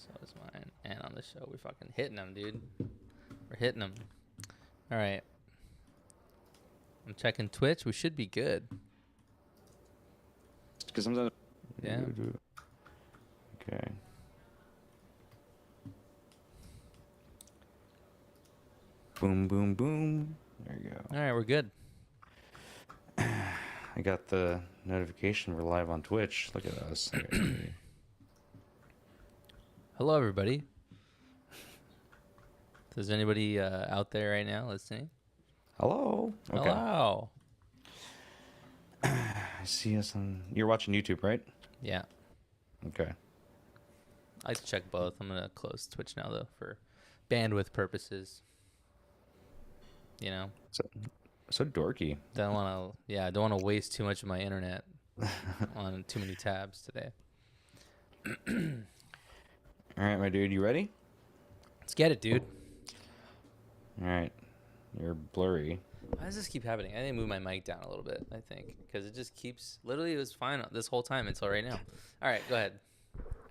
So is mine. And on the show, we fucking hitting them, dude. We're hitting them. All right. I'm checking Twitch. We should be good. Because sometimes. Yeah. Okay. Boom, boom, boom. There you go. All right, we're good. I got the notification we're live on Twitch. Look at us. Hello, everybody. Is anybody out there right now listening? Hello. Okay. Hello. I see us on. You're watching YouTube, right? Yeah. Okay. I like to check both. I'm going to close Twitch now, though, for bandwidth purposes. You know? So dorky. Don't want to, I don't want to waste too much of my internet on too many tabs today. All right, my dude, you ready? Let's get it, dude. All right. You're blurry. Why does this keep happening? I need to move my mic down a little bit, I think, because it just keeps, literally it was fine this whole time until right now. All right, go ahead.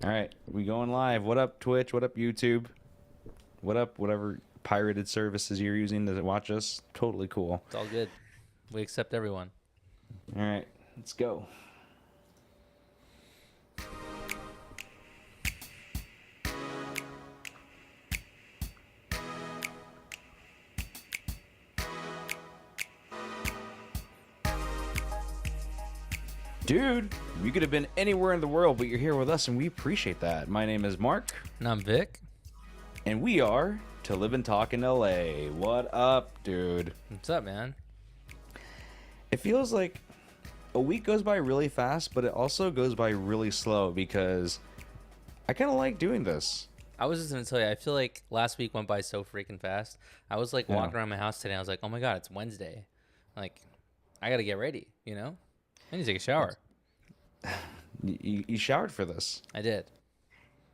All right, we going live. What up, Twitch? What up, YouTube? What up, whatever pirated services you're using to watch us? Totally cool. It's all good. We accept everyone. All right, let's go. Dude, you could have been anywhere in the world, but you're here with us, and we appreciate that. My name is Mark. And I'm Vic. And we are To Live and Talk in LA. What up, dude? What's up, man? It feels like a week goes by really fast, but it also goes by really slow because I kind of like doing this. I was just going to tell you, I feel like last week went by so freaking fast. I was like walking around my house today. I was like, oh my God, it's Wednesday. Like, I got to get ready, you know? I need to take a shower. You showered for this. I did.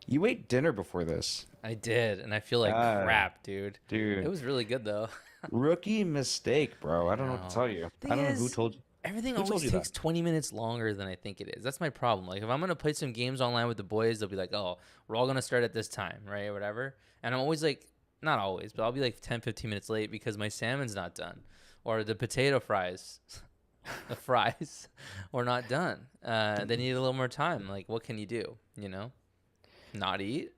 You ate dinner before this. I did, and I feel like crap, dude. Dude. It was really good, though. Rookie mistake, bro. I don't know what to tell you. I don't know who told you. Everything always takes 20 minutes longer than I think it is. That's my problem. Like, if I'm going to play some games online with the boys, they'll be like, oh, we're all going to start at this time, right, or whatever. And I'm always like, not always, but I'll be like 10, 15 minutes late because my salmon's not done. Or the potato fries. The fries were not done. They need a little more time. Like, what can you do? You know, not eat?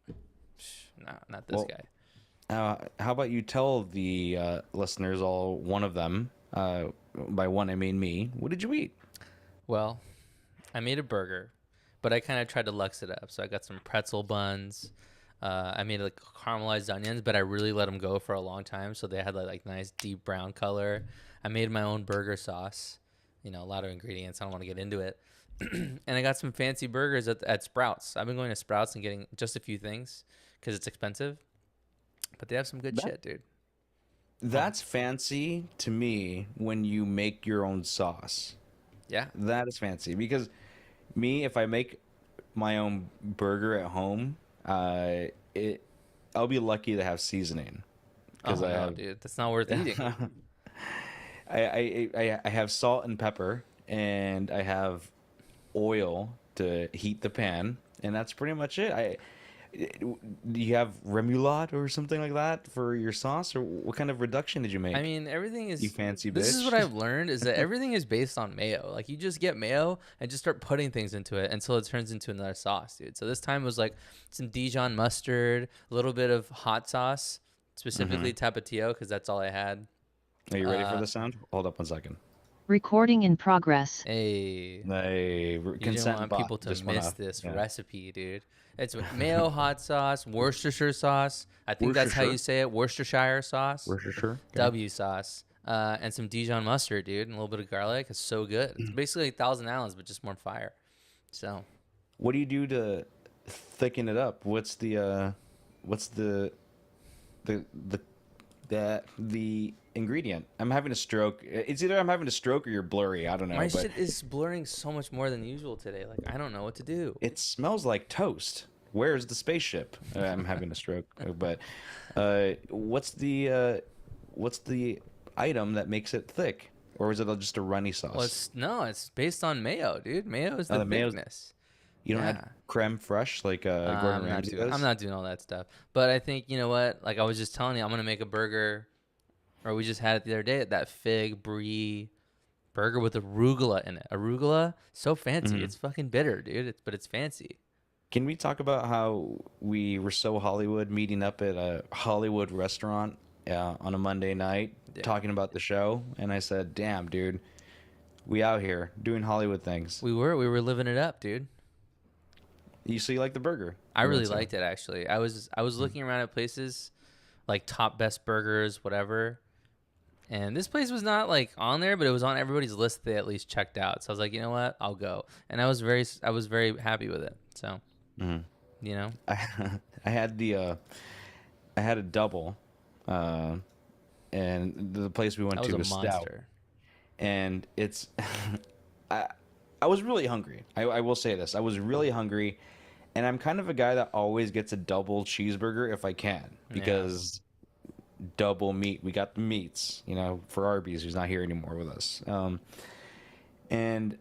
Nah, not this guy. How about you tell the listeners, all one of them, by one I mean me, what did you eat? Well, I made a burger, but I kind of tried to lux it up. So I got some pretzel buns. I made like caramelized onions, but I really let them go for a long time, so they had like nice deep brown color. I made my own burger sauce. You know, a lot of ingredients. I don't want to get into it. And I got some fancy burgers at Sprouts. I've been going to Sprouts and getting just a few things because it's expensive. But they have some good shit, dude. That's fancy to me when you make your own sauce. Yeah. That is fancy. Because if I make my own burger at home, I'll be lucky to have seasoning. Oh, no, dude. That's not worth eating. I have salt and pepper, and I have oil to heat the pan, and that's pretty much it. Do you have remoulade or something like that for your sauce, or what kind of reduction did you make? I mean, everything is... You fancy bitch. This is what I've learned, is that everything is based on mayo. Like, you just get mayo and just start putting things into it until it turns into another sauce, dude. So this time it was like some Dijon mustard, a little bit of hot sauce, specifically Tapatio, because that's all I had. Are you ready for the sound? Hold up 1 second. Recording in progress. Hey. You don't want people to miss this recipe, dude. It's mayo, hot sauce, Worcestershire sauce. I think that's how you say it. Worcestershire sauce. Worcestershire. Okay. W sauce. And some Dijon mustard, dude. And a little bit of garlic. It's so good. It's basically 1,000 Allens, but just more fire. So. What do you do to thicken it up? What's the ingredient? I'm having a stroke. It's either I'm having a stroke or you're blurry. I don't know. My shit is blurring so much more than usual today. Like, I don't know what to do. It smells like toast. Where's the spaceship? I'm having a stroke. But what's the item that makes it thick? Or is it just a runny sauce? Well, it's based on mayo, dude. Mayo is the bigness. You don't add creme fraiche like Gordon Ramsay I'm does? not doing all that stuff. But I think you know what? Like I was just telling you, I'm gonna make a burger, or we just had it the other day. That fig brie burger with arugula in it. Arugula, so fancy. Hmm. It's fucking bitter, dude. But it's fancy. Can we talk about how we were so Hollywood meeting up at a Hollywood restaurant on a Monday night Yeah, talking about the show? And I said, "Damn, dude, we out here doing Hollywood things." we were living it up, dude. You like the burger I we went really to? liked it actually. I was looking around at places like top best burgers, whatever. And this place was not like on there, but it was on everybody's list they at least checked out. So I was like, you know what, I'll go. And I was very happy with it. So Mhm. you know, I I had I had a double, uh, and the place we went that was to a was stout, monster. and it's I I was really hungry. I will say this. I was really hungry, and I'm kind of a guy that always gets a double cheeseburger if I can Yeah, because double meat. We got the meats, for Arby's, who's not here anymore with us. And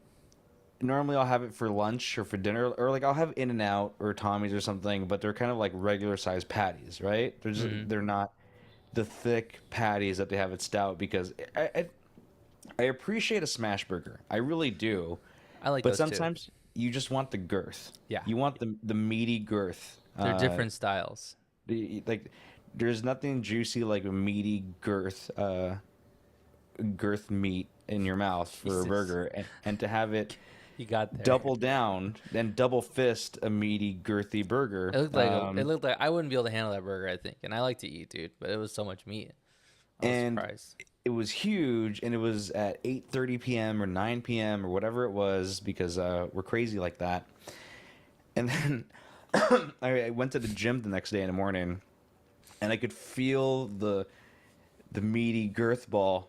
normally I'll have it for lunch or for dinner, or like I'll have In and Out or Tommy's or something, but they're kind of like regular sized patties, right? hmm They're not the thick patties that they have at Stout because I appreciate a smash burger. I really do. I like But those too. sometimes you just want the girth. Yeah, You want the meaty girth. they're different styles. Like there's nothing juicy like a meaty girth meat in your mouth for a Jesus, burger, and to have it you got there. double down and double fist a meaty girthy burger. It looked like I wouldn't be able to handle that burger. I think, and I like to eat, dude. But it was so much meat. I was And surprised. it was huge, and it was at 8:30 p.m. or 9 p.m. or whatever it was because we're crazy like that. And then I went to the gym the next day in the morning, and I could feel the meaty girth ball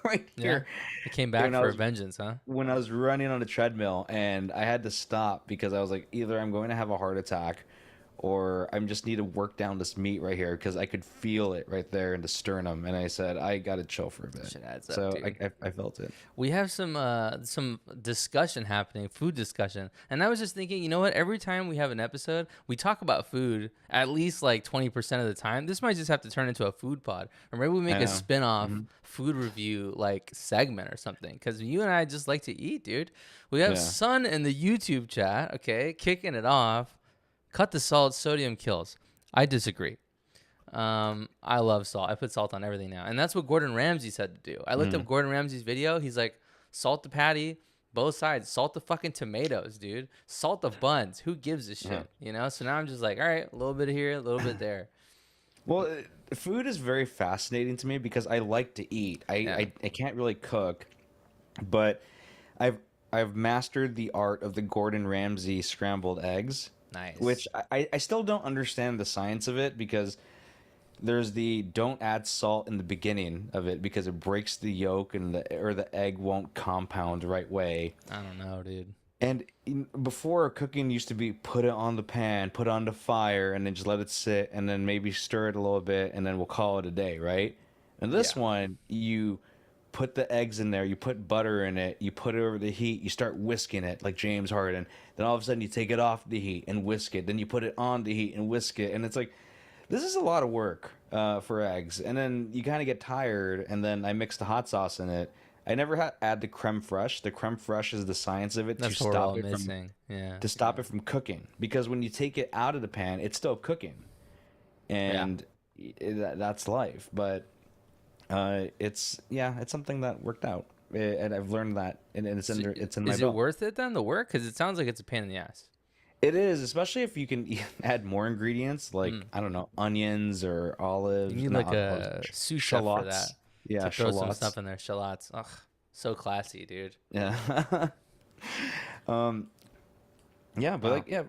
right Yeah, here. it came back When I for a was vengeance, huh? when I was running on a treadmill, and I had to stop because I was like, either I'm going to have a heart attack, or I just need to work down this meat right here because I could feel it right there in the sternum, and I said I got to chill for a bit. Shit adds up, So dude. I felt it. We have some discussion happening, food discussion, and I was just thinking, you know what? Every time we have an episode, we talk about food at least like 20% of the time. This might just have to turn into a food pod, or maybe we make I a know. spin-off Hmm. food review like segment or something. Because you and I just like to eat, dude. We have Yeah. Sun in the YouTube chat, okay, kicking it off. Cut the salt, sodium kills. I disagree. I love salt. I put salt on everything now. And that's what Gordon Ramsay said to do. I looked up Mm. Gordon Ramsay's video. He's like, salt the patty, both sides. Salt the fucking tomatoes, dude. Salt the buns. Who gives a Yeah. shit? So now I'm just like, all right, a little bit here, a little bit there. Well, food is very fascinating to me because I like to eat. Yeah. I can't really cook, but I've I've mastered the art of the Gordon Ramsay scrambled eggs, Nice. which I still don't understand the science of it because there's the don't add salt in the beginning of it because it breaks the yolk and the egg won't compound the right way. I don't know, dude. And before, cooking used to be put it on the pan, put it on the fire, and then just let it sit, and then maybe stir it a little bit, and then we'll call it a day, right? And this Yeah. one, you put the eggs in there, you put butter in it, you put it over the heat, you start whisking it like James Harden. Then all of a sudden, you take it off the heat and whisk it. Then you put it on the heat and whisk it, and it's like this is a lot of work for eggs. And then you kind of get tired, and then I mix the hot sauce in it. I never had add the creme fraiche. The creme fraiche is the science of it That's what we're all missing. Yeah. to stop it from cooking because when you take it out of the pan, it's still cooking, Yeah. and that's life. But it's something that worked out, and I've learned that, and it's So, it's in my is it belt. worth it then, the work? Because it sounds like it's a pain in the ass. It is, especially if you can add more ingredients like Mm. I don't know, onions or olives. You need not like olives, a sous chef for that. shallots. Yeah, To throw some shallots. stuff in there. Shallots. Ugh. So classy, dude. Yeah. um. Yeah, but Wow.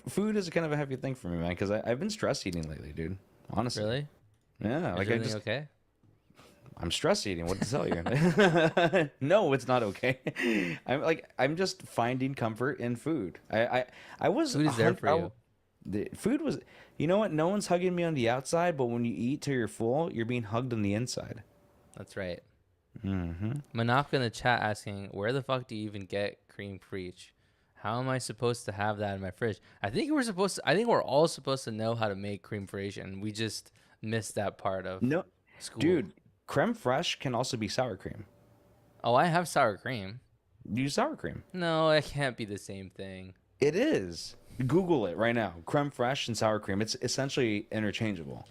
food is kind of a heavy thing for me, man. Because I've been stress eating lately, dude. Honestly. Really? Yeah. Is Like I everything just okay? I'm stress eating. What to tell you? No, it's not okay. I'm just finding comfort in food. I was Food is there for you. The food was. You know what? No one's hugging me on the outside, but when you eat till you're full, you're being hugged on the inside. That's right. Mm-hmm. Manopka in the chat asking, where the fuck do you even get cream fraiche? How am I supposed to have that in my fridge? I think we're supposed to. I think we're all supposed to know how to make cream fraiche. We just missed that part of No, school. dude, creme fraiche can also be sour cream. Oh, I have sour cream. Use sour cream. No, it can't be the same thing. It is. Google it right now. Creme fraiche and sour cream. It's essentially interchangeable.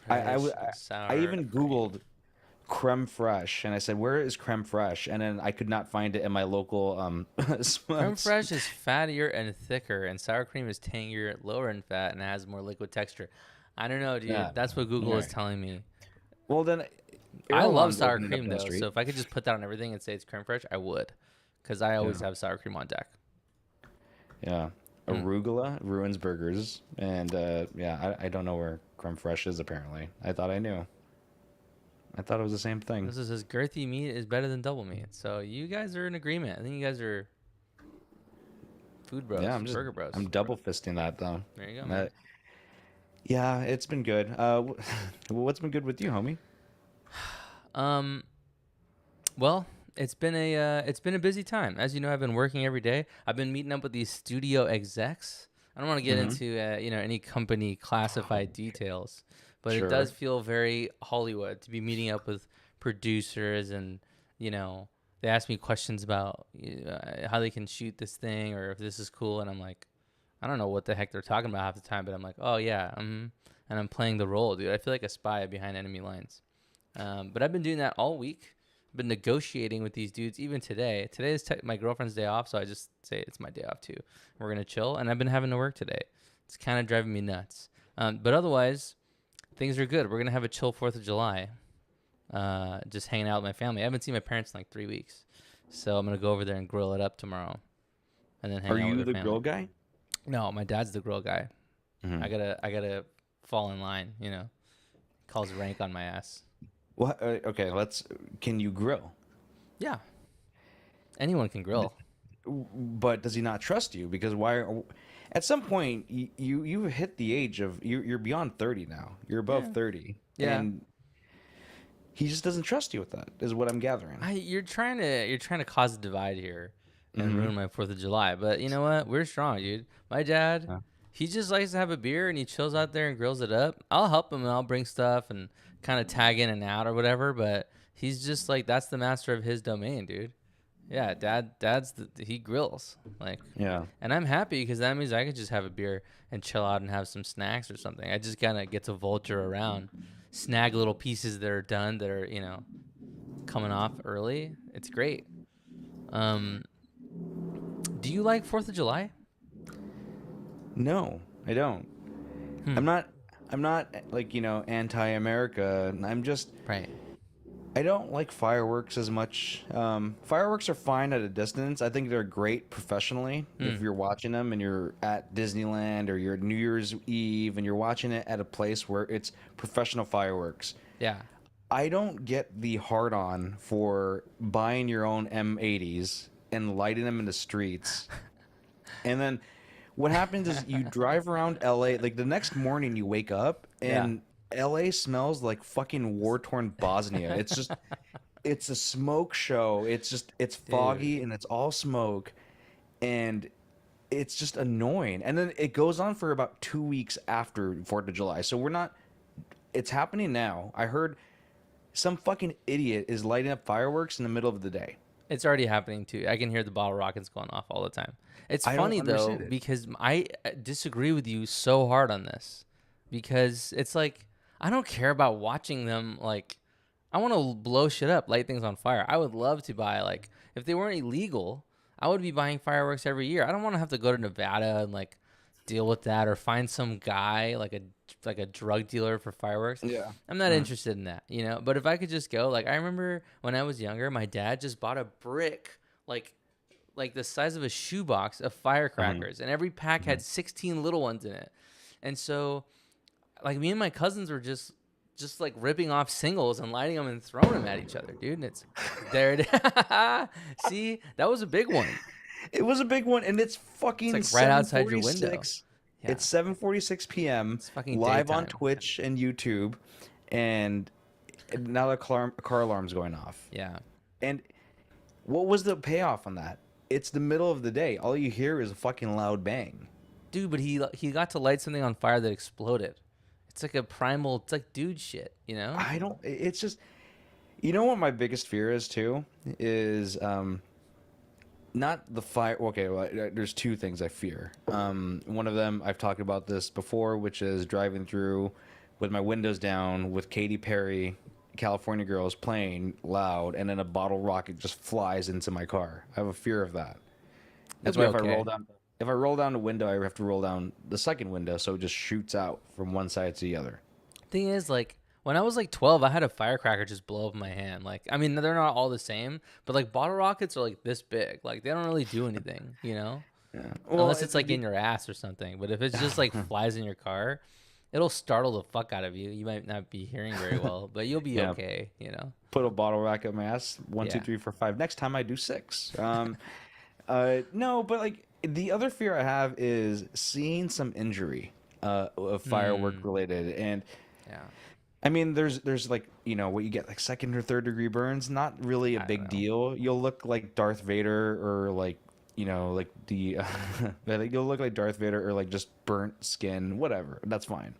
I, I, Fresh w- I I sour even cream. Googled creme fraiche and I said, "Where is creme fraiche?" And then I could not find it in my local Creme fraiche is fattier and thicker, and sour cream is tangier, lower in fat, and has more liquid texture. I don't know, yeah. dude. That's what All Google is right. telling me. Well then, I love Erewhon's sour opened it up cream in the though, so street. if I could just put that on everything and say it's creme fraiche, I would, because I always Yeah. have sour cream on deck. Yeah. Mm. Arugula ruins burgers, and yeah, I don't know where creme fraiche is. Apparently, I thought I knew. I thought it was the same thing. This is says girthy meat is better than double meat. So you guys are in agreement. I think you guys are food bros, Yeah, burger bros. I'm double fisting that though. There you go, man. Yeah, it's been good. What's been good with you, homie? Um, well, it's been a busy time. As you know, I've been working every day. I've been meeting up with these studio execs. I don't want to get Mm-hmm. into any company classified details, but it Sure. does feel very Hollywood to be meeting up with producers and you know they ask me questions about how they can shoot this thing or if this is cool, and I'm like, I don't know what the heck they're talking about half the time, but I'm like, oh yeah, and I'm playing the role, dude. I feel like a spy behind enemy lines. But I've been doing that all week. I've been negotiating with these dudes even today. Today is my girlfriend's day off, so I just say it's my day off too. We're gonna chill, and I've been having to work today. It's kind of driving me nuts. But otherwise, things are good. We're gonna have a chill 4th of July. Just hanging out with my family. I haven't seen my parents in like 3 weeks, so I'm gonna go over there and grill it up tomorrow, and then hang Are out you with the their girl family. guy? No, my dad's the grill guy. Mm-hmm. I gotta fall in line. Calls rank on my ass. What? Okay, let's. Can you grill? Yeah, anyone can grill. But does he not trust you? Because at some point you hit the age of you're beyond 30 now. You're above Yeah. 30, Yeah. and he just doesn't trust you with that. Is what I'm gathering. You're trying to cause a divide here and Mm-hmm. ruin my 4th of July. But you know what? We're strong, dude. My dad, Yeah. he just likes to have a beer and he chills out there and grills it up. I'll help him and I'll bring stuff and kind of tag in and out or whatever. But he's just like that's the master of his domain, dude. Yeah, he grills like, Yeah. and I'm happy because that means I could just have a beer and chill out and have some snacks or something. I just kind of get to vulture around, snag little pieces that are done that are coming off early. It's great. Um, do you like 4th of July? No, I don't. Hmm. I'm not. I'm not like anti-America. I'm just. Right. I don't like fireworks as much. Fireworks are fine at a distance. I think they're great professionally if you're watching them and you're at Disneyland or you're at New Year's Eve and you're watching it at a place where it's professional fireworks. Yeah. I don't get the hard on for buying your own M80s and lighting them in the streets. And then what happens is you drive around LA, like the next morning you wake up and LA smells like fucking war-torn Bosnia. It's a smoke show. It's foggy and it's all smoke and it's just annoying. And then it goes on for about 2 weeks after 4th of July. So it's happening now. I heard some fucking idiot is lighting up fireworks in the middle of the day. It's already happening too. I can hear the bottle rockets going off all the time. It's I don't funny though understand it. because I disagree with you so hard on this because it's like I don't care about watching them. Like I want to blow shit up, light things on fire. I would love to buy like if they weren't illegal, I would be buying fireworks every year. I don't want to have to go to Nevada and like deal with that or find some guy like a drug dealer for fireworks. Yeah. I'm not interested in that, But if I could just go, like I remember when I was younger, my dad just bought a brick like the size of a shoebox of firecrackers, and every pack had 16 little ones in it. And so, like me and my cousins were just like ripping off singles and lighting them and throwing them at each other, dude. And it's there. See, that was a big one. It was a big one, and it's fucking It's like right outside your window. 7:46. Yeah. It's 7:46 p.m. It's fucking live on daytime. Twitch and YouTube, and now the car alarm's going off. Yeah. And What was the payoff on that? It's the middle of the day. All you hear is a fucking loud bang. Dude, but he got to light something on fire that exploded. It's like a primal. It's like dude shit, you know? I don't. It's just. You know what my biggest fear is too is not the fire. Okay, well, there's two things I fear. One of them I've talked about this before, which is driving through with my windows down with Katy Perry, California Girls playing loud, and then a bottle rocket just flies into my car. I have a fear of that. You'll That's be why okay. if I roll down the window, I have to roll down the second window so it just shoots out from one side to the other. Thing is, like when I was like 12, I had a firecracker just blow up in my hand. Like, I mean, they're not all the same, but like bottle rockets are like this big. Like they don't really do anything, you know, Yeah. unless it's like in your ass or something. But if it's just like flies in your car, it'll startle the fuck out of you. You might not be hearing very well, but you'll be Yeah. okay, you know. Put a bottle rocket in my ass. One, two, Yeah. three, four, five. Next time I do six. No, but like the other fear I have is seeing some injury, of firework Hmm. related, and Yeah. I mean, there's like what you get like second or third degree burns. Not really a I don't big know. deal. You'll look like Darth Vader or like like the like you'll look like Darth Vader or like just burnt skin, whatever. That's fine.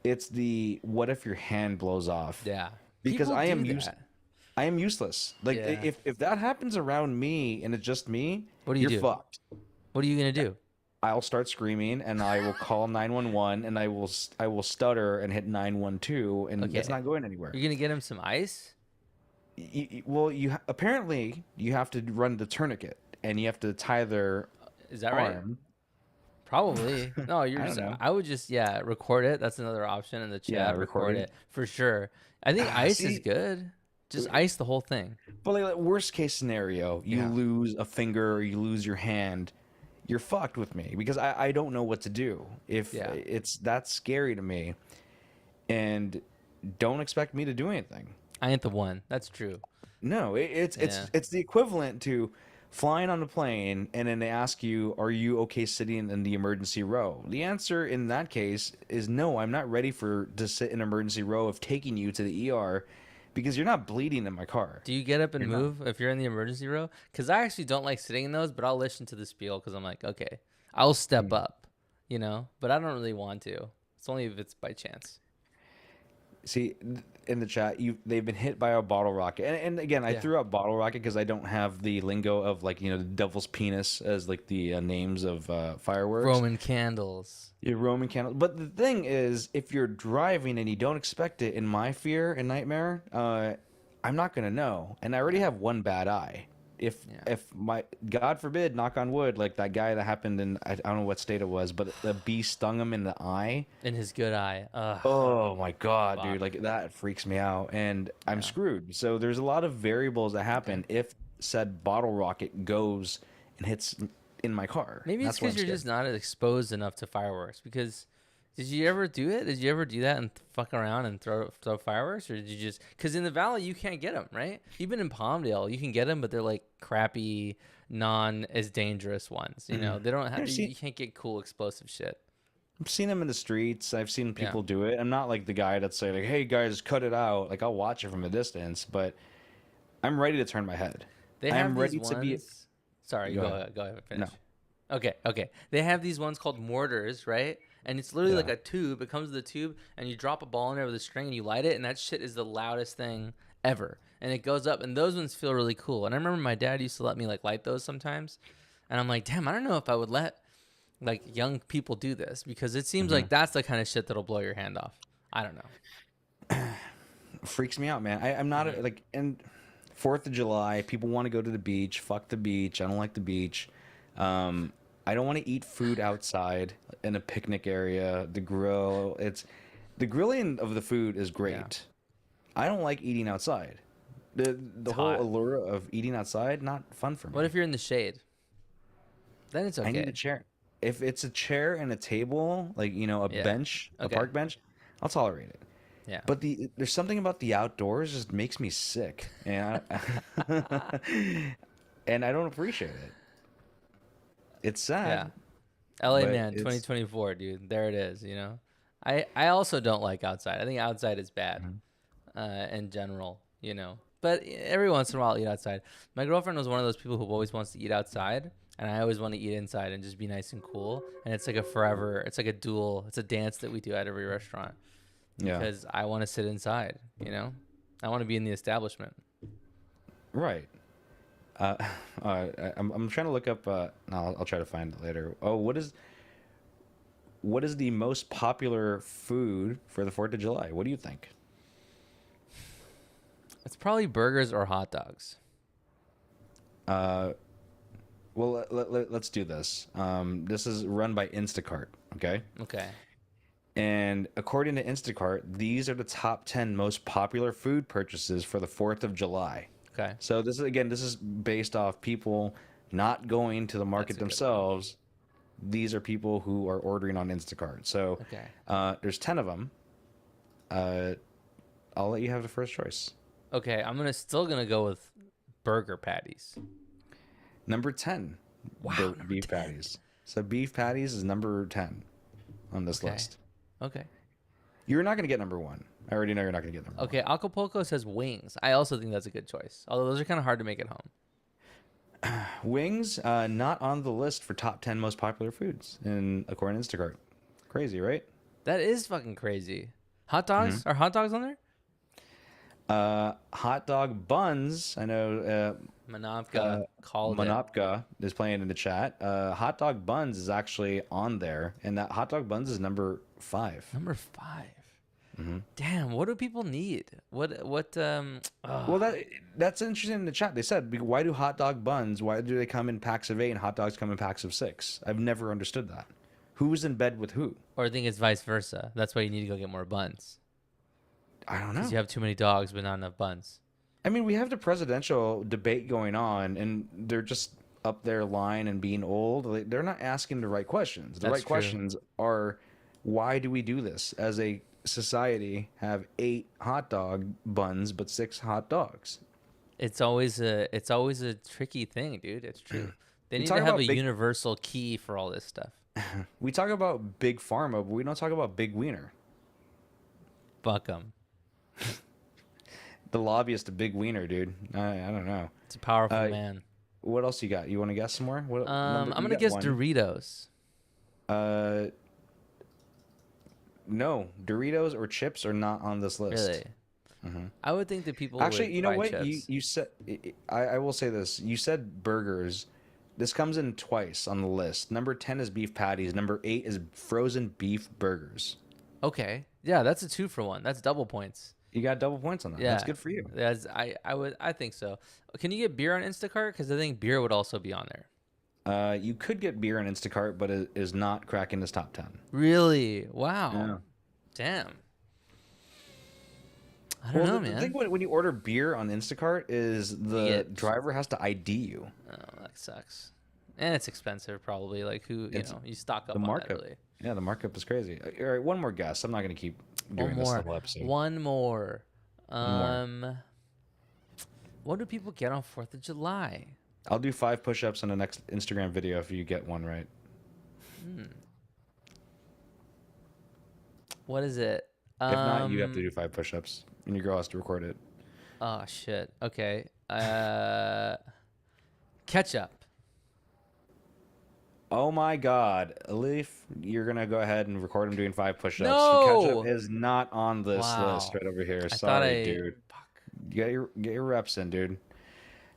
It's the what if your hand blows off? Yeah. Because People do that. I am useless. Like Yeah. if that happens around me and it's just me, What do you you're do? fucked. What are you gonna do? I'll start screaming and I will call 911 and I will stutter and hit 912 and it's Okay. not going anywhere. You're gonna get him some ice? Well, apparently you have to run the tourniquet and you have to tie their Is that right? arm. Probably. No, you're I don't just. know. I would just record it. That's another option in the Yeah, chat. Record recording. it for sure. I think ice is See, good. Just ice the whole thing. but like worst case scenario, you Yeah. lose a finger or you lose your hand, you're fucked with me because I don't know what to do. If Yeah. it's that scary to me, and don't expect me to do anything. I ain't the one. That's true. No, Yeah. it's the equivalent to flying on a plane and then they ask you, "Are you okay sitting in the emergency row?" The answer in that case is no. I'm not ready for to sit in emergency row of taking you to the ER because you're not bleeding in my car. Do you get up and You're not. move if you're in the emergency row? Because I actually don't like sitting in those, but I'll listen to the spiel because I'm like, okay, I'll step up, you know. But I don't really want to. It's only if it's by chance. See, in the chat, they've been hit by a bottle rocket, and again, I Yeah. threw out bottle rocket because I don't have the lingo of like the devil's penis as like the names of fireworks. Roman candles. Yeah, Roman candles. But the thing is, if you're driving and you don't expect it, in my fear and nightmare, I'm not gonna know, and I already have one bad eye. Yeah. If my God forbid, knock on wood, like that guy that happened in I don't know what state it was, but the bee stung him in the eye. In his good eye. Ugh. Oh my God, Fuck. dude, like that freaks me out, and I'm Yeah. screwed. So there's a lot of variables that happen if said bottle rocket goes and hits in my car. Maybe it's That's why because I'm you're scared. just not exposed enough to fireworks. Because did you ever do it? Did you ever do that and fuck around and throw fireworks, or did you just? Because in the valley you can't get them, right? Even in Palmdale you can get them, but they're like crappy, non as dangerous ones. You know, they don't have. I've seen You can't get cool explosive shit. I've seen them in the streets. I've seen Yeah, people do it. I'm not like the guy that's say like, "Hey guys, cut it out." Like I'll watch it from a distance, but I'm ready to turn my head. they have I'm these ready to be. ones. Sorry, Go go ahead. ahead. Go ahead. No. Finish. Okay. They have these ones called mortars, right? And it's literally like Yeah. a tube. It comes with a tube, and you drop a ball in there with a string, and you light it, and that shit is the loudest thing ever. And it goes up, and those ones feel really cool. And I remember my dad used to let me like light those sometimes, and I'm like, damn, I don't know if I would let like young people do this because it seems like that's the kind of shit that'll blow your hand off. I don't know. Freaks me out, man. I'm not like and 4th of July, people want to go to the beach. Fuck the beach. I don't like the beach. I don't want to eat food outside in a picnic area. The grill, it's the grilling of the food is great. I don't like eating outside. The whole hot. allure of eating outside not fun for me. What if you're in the shade? Then it's I need a okay. chair. If it's a chair and a table, like a Yeah. bench, a Okay. park bench, I'll tolerate it. Yeah. But there's something about the outdoors just makes me sick, and and I don't appreciate it. It's Yeah. sad, LA but man, it's 2024, dude. There it is, you know. I also don't like outside. I think outside is bad Mhm. in general, you know. But every once in a while, I'll eat outside. My girlfriend was one of those people who always wants to eat outside, and I always want to eat inside and just be nice and cool. And it's like it's like a duel. It's a dance that we do at every restaurant Yeah. because I want to sit inside. I want to be in the establishment. Right. Uh, I'm trying to look up. No, I'll try to find it later. Oh, what is the most popular food for the 4th of July? What do you think? It's probably burgers or hot dogs. Well, let's do this. This is run by Instacart, okay? Okay. And according to Instacart, these are the top 10 most popular food purchases for the 4th of July. Okay. So this is based off people not going to the market That's a good one. themselves. These are people who are ordering on Instacart. So Okay. there's 10 of them. I'll let you have the first choice. Okay. Still gonna go with burger patties. Number 10. Wow, the number beef 10. patties. So beef patties is number 10 on this Okay. list. Okay. You're not going to get number 1. I already know you're not going to get number Okay. Acapulco says wings. I also think that's a good choice. Although those are kind of hard to make at home. 1. Wings, not on the list for top 10 most popular foods according to Instacart. Crazy, right? That is fucking crazy. Hot dogs? Are hot dogs on there? Hot dog buns. I know Manopka called it. Manopka is playing in the chat. Hot dog buns is actually on there, and that hot dog buns is number 5. Number 5. Damn, what do people need? What Well, that's interesting in the chat. They said, why do hot dog buns? Why do they come in packs of 8 and hot dogs come in packs of 6? I've never understood that. Who's in bed with who? Or I think it's vice versa. That's why you need to go get more buns. I don't know. Because you have too many dogs but not enough buns. I mean, we have the presidential debate going on, and they're just up there lying and being old. They're not asking the right questions. The That's right true. questions are, why do we do this as a society? Have 8 hot dog buns but 6 hot dogs. It's always a tricky thing, dude. It's true. They need talk to have about a universal key for all this stuff. We talk about big pharma, but we don't talk about big wiener. Fuck 'em. The lobbyist of big wiener, dude. I don't know. It's a powerful man. What else you got? You want to guess some more? What, I'm you gonna got guess one. Doritos. No, Doritos or chips are not on this list. Really? I would think that people Actually, would you know buy what? chips. You said, I will say this. You said burgers. This comes in twice on the list. Number 10 is beef patties. Number 8 is frozen beef burgers. Okay. Yeah, that's a 2-for-1. That's double points. You got double points on that. Yeah, That's good for you. I think so. Can you get beer on Instacart? Because I think beer would also be on there. You could get beer on Instacart, but it is not cracking this top 10. Really? Wow. Yeah. Damn. I don't know, man. The thing when you order beer on Instacart is the driver has to ID you. Oh, that sucks. And it's expensive, probably. Like you stock up The on markup. that, really. Yeah, the markup is crazy. All right, one more guess. I'm not going to keep doing this the whole episode. One more. more. What do people get on 4th of July? I'll do 5 push-ups on the next Instagram video if you get one right. What is it? If not, you have to do 5 push-ups, and your girl has to record it. Oh shit. Okay. Ketchup. Oh my God, Leaf, you're gonna go ahead and record him doing 5 push-ups. No! Ketchup is not on this Wow. list right over here. I thought Sorry, dude. Fuck. Get your reps in, dude.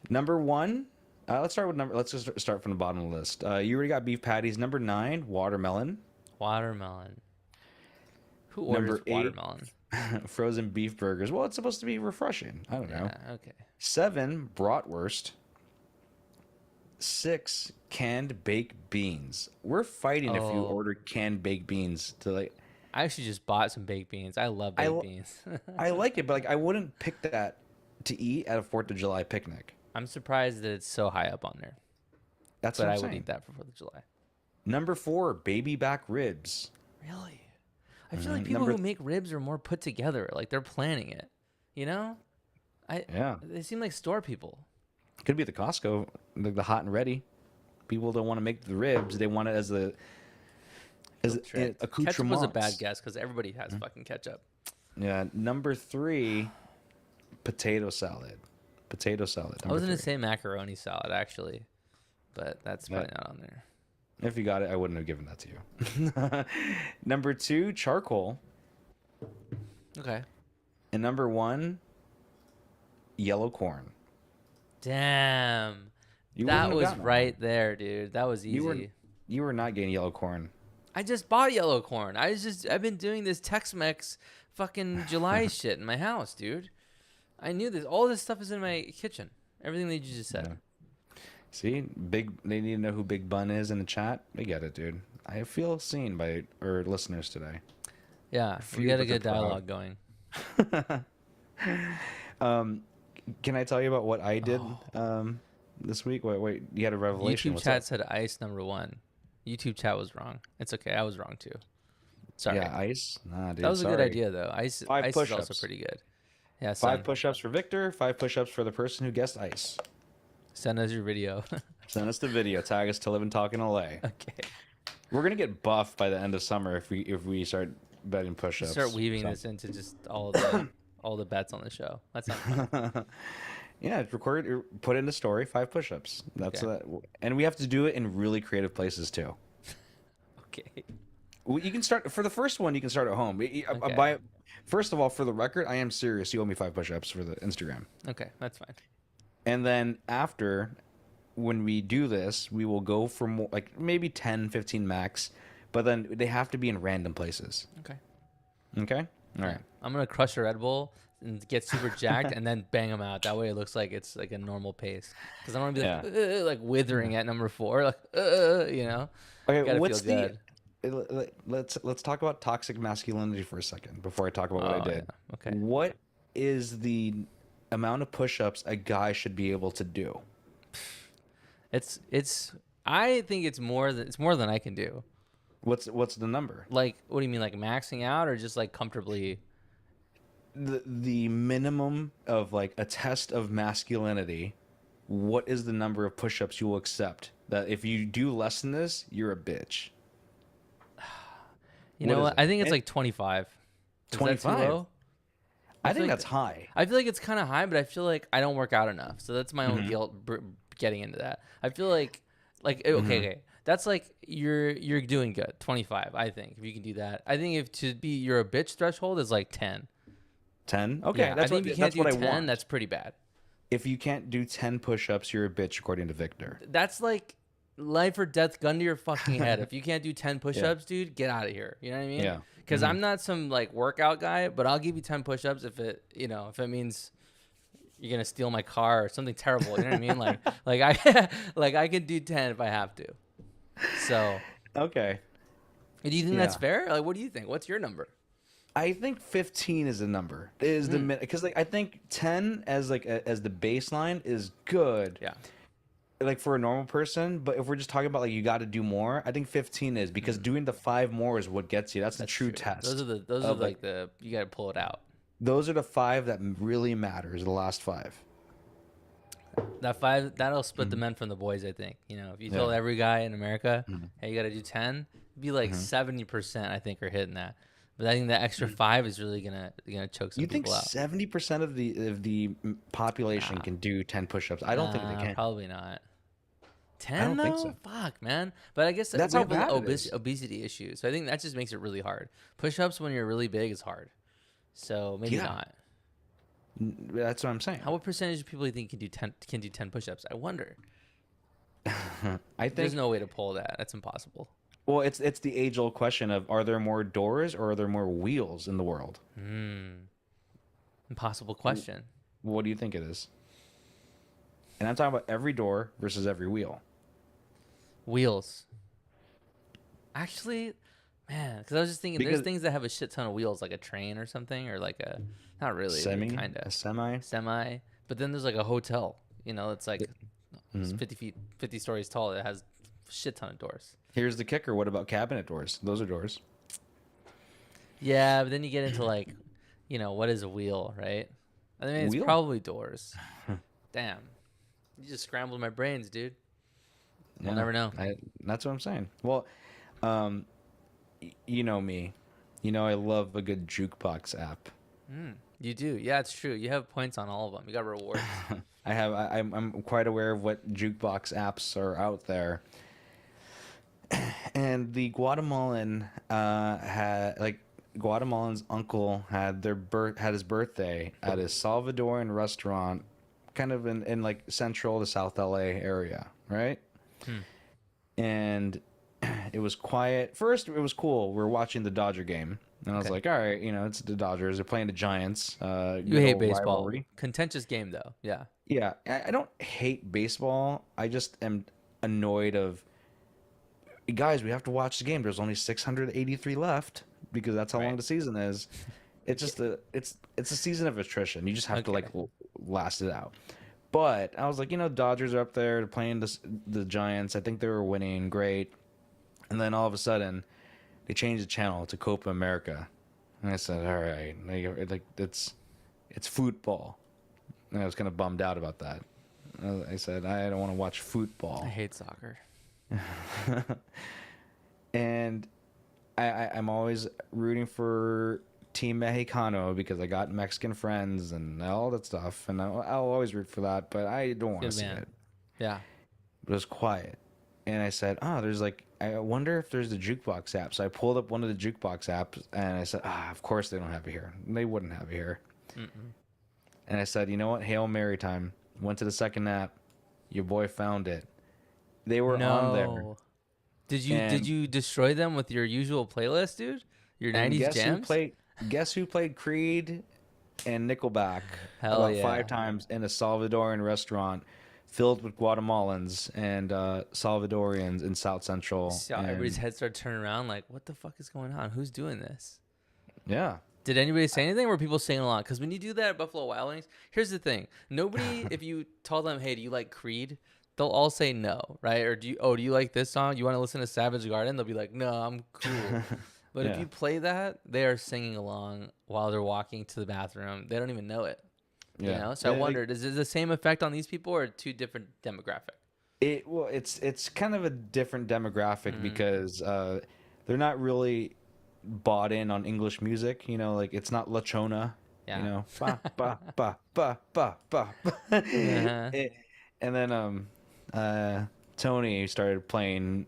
Number 1. Let's start with number. Let's just start from the bottom of the list. You already got beef patties. Number 9, watermelon. Watermelon. Who Number orders 8. watermelon? Frozen beef burgers. Well, it's supposed to be refreshing. I don't know. Yeah, okay. 7, bratwurst. 6, canned baked beans. We're fighting if you Oh. order canned baked beans to like. I actually just bought some baked beans. I love baked beans. I like it, but like I wouldn't pick that to eat at a 4th of July picnic. I'm surprised that it's so high up on there. That's But what I I'm would saying. eat that for 4th of July. Number 4, baby back ribs. Really? I feel like people who make ribs are more put together. Like they're planning it. You know? Yeah, They seem like store people. could be the Costco, the hot and ready. People don't want to make the ribs; they want it as an Tricked. Ketchup accoutrement. was a bad guess because everybody has fucking ketchup. Yeah. Number 3, potato salad. Potato salad. I was Number gonna 3. say macaroni salad actually, but that's probably not on there. If you got it, I wouldn't have given that to you. Number 2, charcoal. Okay. And number 1, yellow corn. Damn. You wouldn't That have was gotten that right one. there, dude. That was You were easy. you were not getting yellow corn. I just bought yellow corn. I've been doing this Tex-Mex fucking July shit in my house, dude. I knew this. All this stuff is in my kitchen. Everything that you just said. Yeah. See, big. They need to know who Big Bun is in the chat. We get it, dude. I feel seen by our listeners today. Yeah, we Feel got a that they're good dialogue going. Can I tell you about what I did this week? Wait, you had a revelation. YouTube What's chat up? said ice number 1. YouTube chat was wrong. It's okay. I was wrong too. Sorry. Yeah, ice. Nah, dude. That was a good sorry. idea though. Ice 5 is also push-ups. pretty good. Yeah, 5 son. push-ups for Victor. 5 push-ups for the person who guessed ice. Send us your video. Send us the video. Tag us to Live and Talk in LA. Okay. We're gonna get buff by the end of summer if we start betting push-ups. Start weaving So- this into just all the bets on the show. That's not fun. Yeah, put in the story 5 push-ups. That's and we have to do it in really creative places too. Okay. You can start for the first one. You can start at home. Okay. First of all, for the record, I am serious. You owe me 5 push-ups for the Instagram. Okay, that's fine. And then after, when we do this, we will go for more, like maybe 10, 15 max. But then they have to be in random places. Okay. Okay. All right. I'm gonna crush a Red Bull and get super jacked and then bang them out. That way it looks like it's like a normal pace. Because I don't want to be like withering at number 4, like you know. Okay. Gotta What's feel good. let's talk about toxic masculinity for a second before I talk about what I did. Yeah. Okay. What is the amount of push-ups a guy should be able to do? It's I think it's more than I can do. What's the number? Like, what do you mean, like maxing out or just like comfortably? The minimum of like a test of masculinity. What is the number of push-ups you will accept? That if you do less than this, you're a bitch. You What know is what? it? I think it's like 25. Is that too 25? low? I feel think like that's high. I feel like it's kind of high, but I feel like I don't work out enough. So that's my own guilt getting into that. I feel like okay. That's like you're doing good. 25, I think. If you can do that. I think if to be you're a bitch threshold is like 10. 10? Okay, Yeah, that's I think if you can't that's what do I 10, want. that's pretty bad. If you can't do 10 push-ups, you're a bitch according to Victor. That's like life or death, gun to your fucking head. If you can't do 10 push-ups, dude, get out of here. You know what I mean? Yeah. Because I'm not some like workout guy, but I'll give you 10 push-ups if it means you're gonna steal my car or something terrible. You know what I mean? Like I can do 10 if I have to. So, Okay. do you think that's Yeah. fair? Like, what do you think? What's your number? I think 15 is the number. Is the because like I think 10 as as the baseline is good. Yeah. Like for a normal person, but if we're just talking about like you got to do more, I think 15 is because doing the 5 more is what gets you. That's the true test. Those are like the you got to pull it out. Those are the 5 that really matters. The last 5. That 5 that'll split the men from the boys. I think. You know, if you told every guy in America, hey, you got to do 10, it'd be like 70%. I think are hitting that. But I think the extra 5 is really gonna choke some You think people out. 70% of the population can do 10 push-ups? I don't think they can. Probably not. 10 I don't though? think so. Fuck, man. But I guess That's we how have bad an it is. obesity issue. So I think that just makes it really hard. Push-ups when you're really big is hard. So maybe Yeah. not. That's what I'm saying. What percentage of people do you think can do 10 push-ups? I wonder. I There's think no way to pull that. That's impossible. well, it's the age-old question of are there more doors or are there more wheels in the world? Impossible question. What do you think it is? And I'm talking about every door versus every wheel. Wheels. Actually, man, because I was just thinking there's Because- things that have a shit ton of wheels, like a train or something, or like a not really, kind A of semi. semi. But then there's like a hotel. You know, it's like it's 50 stories tall. It has a shit ton of doors. Here's the kicker. What about cabinet doors? Those are doors. Yeah, but then you get into like, what is a wheel, right? I mean, it's Wheel? probably doors. Damn, you just scrambled my brains, dude. We'll never know. That's what I'm saying. Well, you know me. You know I love a good jukebox app. You do. Yeah, it's true. You have points on all of them. You got rewards. I'm quite aware of what jukebox apps are out there. And the Guatemalan Guatemalan's uncle had his birthday at a Salvadoran restaurant, kind of in like central to South LA area, right? Hmm. And it was quiet. First, it was cool. We were watching the Dodger game, and I was Okay. like, all right, it's the Dodgers. They're playing the Giants. You Good hate old baseball. rivalry. Contentious game though. Yeah. Yeah, I don't hate baseball. I just am annoyed of guys. We have to watch the game. There's only 683 left because that's how long Right. the season is. It's just it's a season of attrition. You just have to like Okay. last it out. But I was like, Dodgers are up there. They're playing the Giants. I think they were winning. Great. And then all of a sudden, they changed the channel to Copa America. And I said, all right, like it's football. And I was kind of bummed out about that. I said, I don't want to watch football. I hate soccer. And I'm always rooting for Team Mexicano because I got Mexican friends and all that stuff. And I'll always root for that, but I don't want to Good see man. it. Yeah. But it was quiet. And I said, there's like, I wonder if there's the jukebox app. So I pulled up one of the jukebox apps and I said, of course they don't have it here. They wouldn't have it here. Mm-mm. And I said, you know what? Hail Mary time. Went to the second app. Your boy found it. They were on there. No. Did you And- destroy them with your usual playlist, dude? Your And 90s jams? Guess who played Creed and Nickelback Hell about yeah. 5 times in a Salvadoran restaurant filled with Guatemalans and Salvadorians in South Central. So and- everybody's head started turning around like, what the fuck is going on? Who's doing this? Yeah. Did anybody say anything? Or were people singing along? Because when you do that at Buffalo Wild Wings, here's the thing. Nobody, if you tell them, hey, do you like Creed? They'll all say no, right? Or do you like this song? You want to listen to Savage Garden? They'll be like, no, I'm cool. But if Yeah. you play that, they are singing along while they're walking to the bathroom. They don't even know it. You know? So I Yeah, wondered, is it the same effect on these people or two different demographic? It's kind of a different demographic because they're not really bought in on English music. Like it's not La Chona. Yeah. Ba ba ba ba ba ba. Uh-huh. And then Tony started playing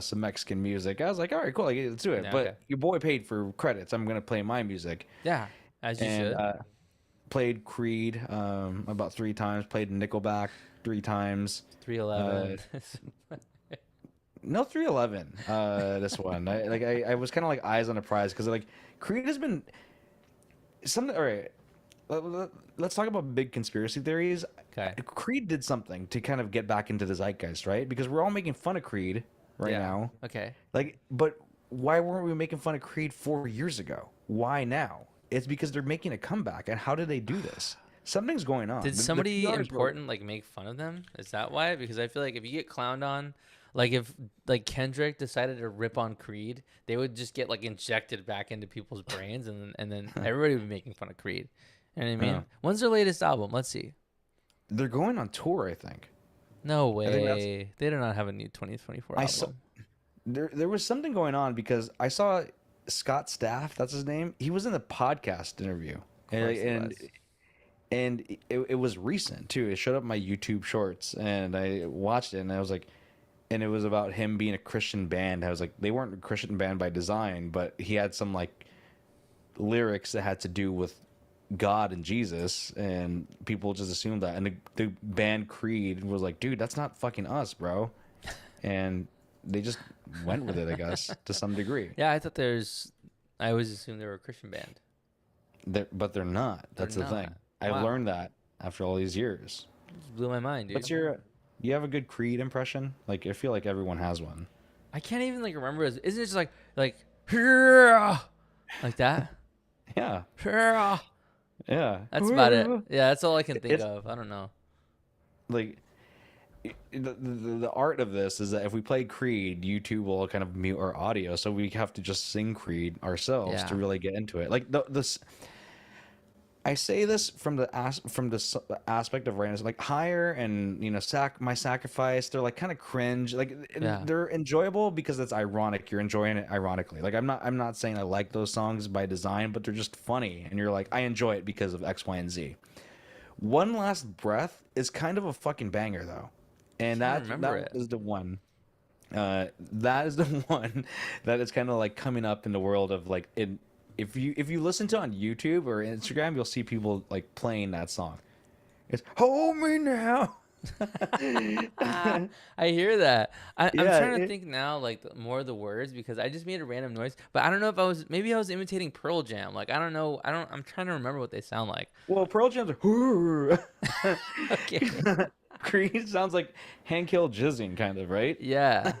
some Mexican music. I was like, all right, cool, like, let's do it. Yeah, But okay. your boy paid for credits. I'm gonna play my music. Yeah, as you And should. played Creed about 3 times. Played Nickelback 3 times. 311. No, 311. This one, I was kind of like eyes on the prize because like Creed has been something. All right, let's talk about big conspiracy theories. Okay. Creed did something to kind of get back into the zeitgeist, right? Because we're all making fun of Creed right Yeah. now. Okay. Like, but why weren't we making fun of Creed 4 years ago? Why now? It's because they're making a comeback. And how did they do this? Something's going on. Did The somebody PRs were- important like make fun of them? Is that why? Because I feel like if you get clowned on, like if like Kendrick decided to rip on Creed, they would just get like injected back into people's brains, and then everybody would be making fun of Creed. You know what I mean? Yeah. When's their latest album? Let's see. They're going on tour, I think. No think that's- way. They do not have a new 2024 I album. saw- There was something going on because I saw Scott Staff, that's his name. He was in the podcast interview. course he was. And it was recent too. It showed up in my YouTube shorts and I watched it and I was like, and it was about him being a Christian band. I was like, they weren't a Christian band by design, but he had some like lyrics that had to do with God and Jesus, and people just assumed that. And the band Creed was like, dude, that's not fucking us, bro. And they just went with it, I guess, to some degree. Yeah, I always assumed they were a Christian band. But they're not. That's They're the thing. not. I've Wow. learned that after all these years. Just blew my mind, dude. You have a good Creed impression? Like, I feel like everyone has one. I can't even like remember. Isn't it just like like that? Yeah. Yeah. That's about it. Yeah, that's all I can think It's- of. I don't know. Like, the art of this is that if we play Creed, YouTube will kind of mute our audio, so we have to just sing Creed ourselves to Yeah. really get into it. Like, I say this from the aspect of randomness, like higher and my sacrifice. They're like kind of cringe, like Yeah. they're enjoyable because it's ironic. You're enjoying it ironically. Like I'm not saying I like those songs by design, but they're just funny, and you're like I enjoy it because of X, Y, and Z. One Last Breath is kind of a fucking banger though, I and can't that remember it. is the one. That is the one that is kind of like coming up in the world of like it. If you listen to it on YouTube or Instagram, you'll see people like playing that song. It's "Hold Me Now." I hear that. I'm Yeah, trying to think now, like more of the words because I just made a random noise, but I don't know if maybe I was imitating Pearl Jam. Like I don't know. I'm trying to remember what they sound like. well, Pearl Jam's like, "Hoo." Okay. Creed sounds like Hank Hill jizzing, kind of, right? Yeah.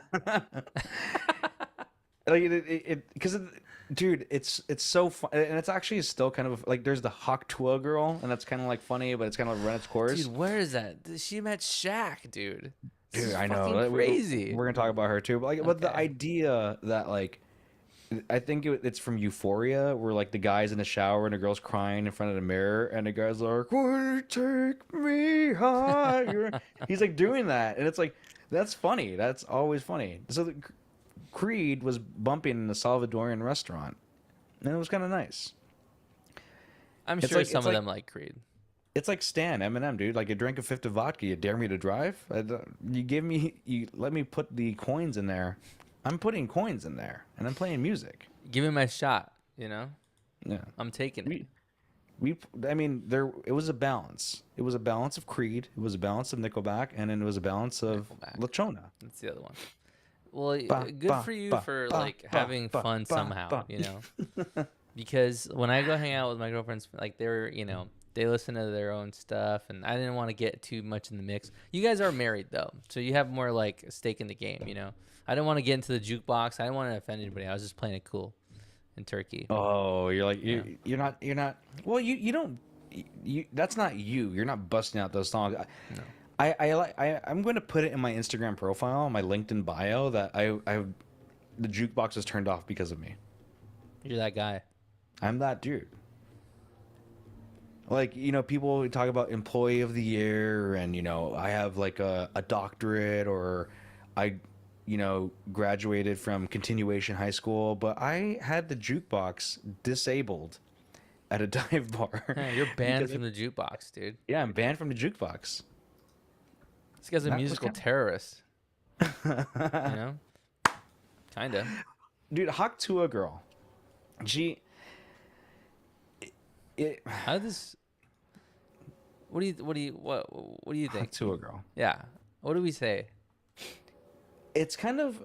Like because dude, it's so fun, and it's actually still kind of like there's the Hawk Tuah girl, and that's kind of like funny, but it's kind of run its course. Dude, where is that? She met Shaq, dude. This Dude, is I know. fucking crazy. We're gonna talk about her too, but like, but the Okay. idea that like, I think it's from Euphoria, where like the guy's in the shower and the girl's crying in front of the mirror, and the guy's like, "Would you take me higher?" He's like doing that, and it's like that's funny. That's always funny. So Creed was bumping in a Salvadorian restaurant, and it was kind of nice. I'm It's sure like some it's of like them like Creed. It's like Stan Eminem, dude. Like you drank a fifth of vodka, you dare me to drive? You let me put the coins in there. I'm putting coins in there, and I'm playing music. Give me my shot, you know? Yeah, I'm taking it. we we. I mean, there. It was a balance. It was a balance of Creed. It was a balance of Nickelback, and then it was a balance of Nickelback. Lachona. That's the other one. Well, Ba good ba for you ba for ba like ba having ba fun ba somehow, ba. you know? Because when I go hang out with my girlfriends, like they listen to their own stuff, and I didn't want to get too much in the mix. You guys are married though, so you have more like stake in the game, you know. I didn't want to get into the jukebox. I didn't want to offend anybody. I was just playing it cool in Turkey. Oh, you're like Yeah. you're not. Well, you don't. You that's not you. You're not busting out those songs. No. I'm going to put it in my Instagram profile, my LinkedIn bio that I the jukebox is turned off because of me. You're that guy. I'm that dude. Like, people talk about employee of the year and, I have like a doctorate or I, graduated from continuation high school, but I had the jukebox disabled at a dive bar Yeah, you're banned because from the jukebox, dude. yeah, I'm banned from the jukebox. This guy's a That was musical kind terrorist, you know? Kinda. Dude, Hawk Tuah girl. She it How did this? What do you Hawk think? Tuah girl. Yeah. What do we say? It's kind of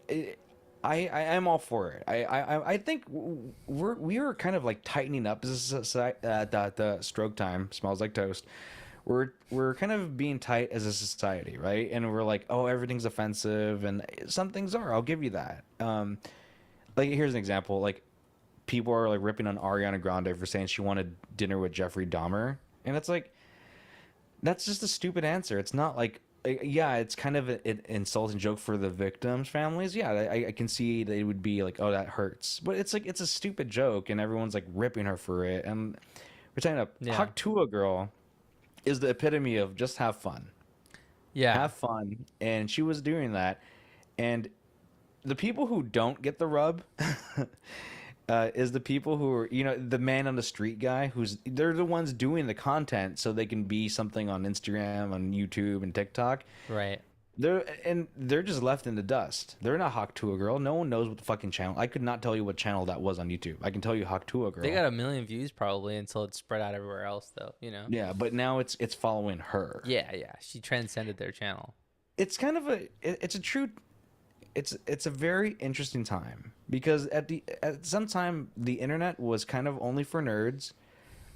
it, I'm all for it. I think we are kind of like tightening up as a society. The stroke time smells like toast. We're kind of being tight as a society, right? And we're like, oh, everything's offensive, and some things are. I'll give you that. Like here's an example. Like people are like ripping on Ariana Grande for saying she wanted dinner with Jeffrey Dahmer, and it's like that's just a stupid answer. It's not like yeah, it's kind of an insulting joke for the victims' families. Yeah, I can see they would be like, oh, that hurts, but it's like it's a stupid joke, and everyone's like ripping her for it. And we're talking about Yeah. Hawk Tuah girl is the epitome of just Yeah. have fun, and she was doing that, and the people who don't get the rub is the people who are the man on the street guy who's they're the ones doing the content so they can be something on Instagram, on YouTube, and TikTok. Right. They're just left in the dust. They're not Hawk Tuah girl. No one knows what the fucking channel. I could not tell you what channel that was on YouTube. I can tell you Hawk Tuah girl. They got a million views probably until it's spread out everywhere else, though. You know. Yeah, but now it's following her. Yeah. Yeah. She transcended their channel. It's kind of it's a true it's a very interesting time because at some time the internet was kind of only for nerds.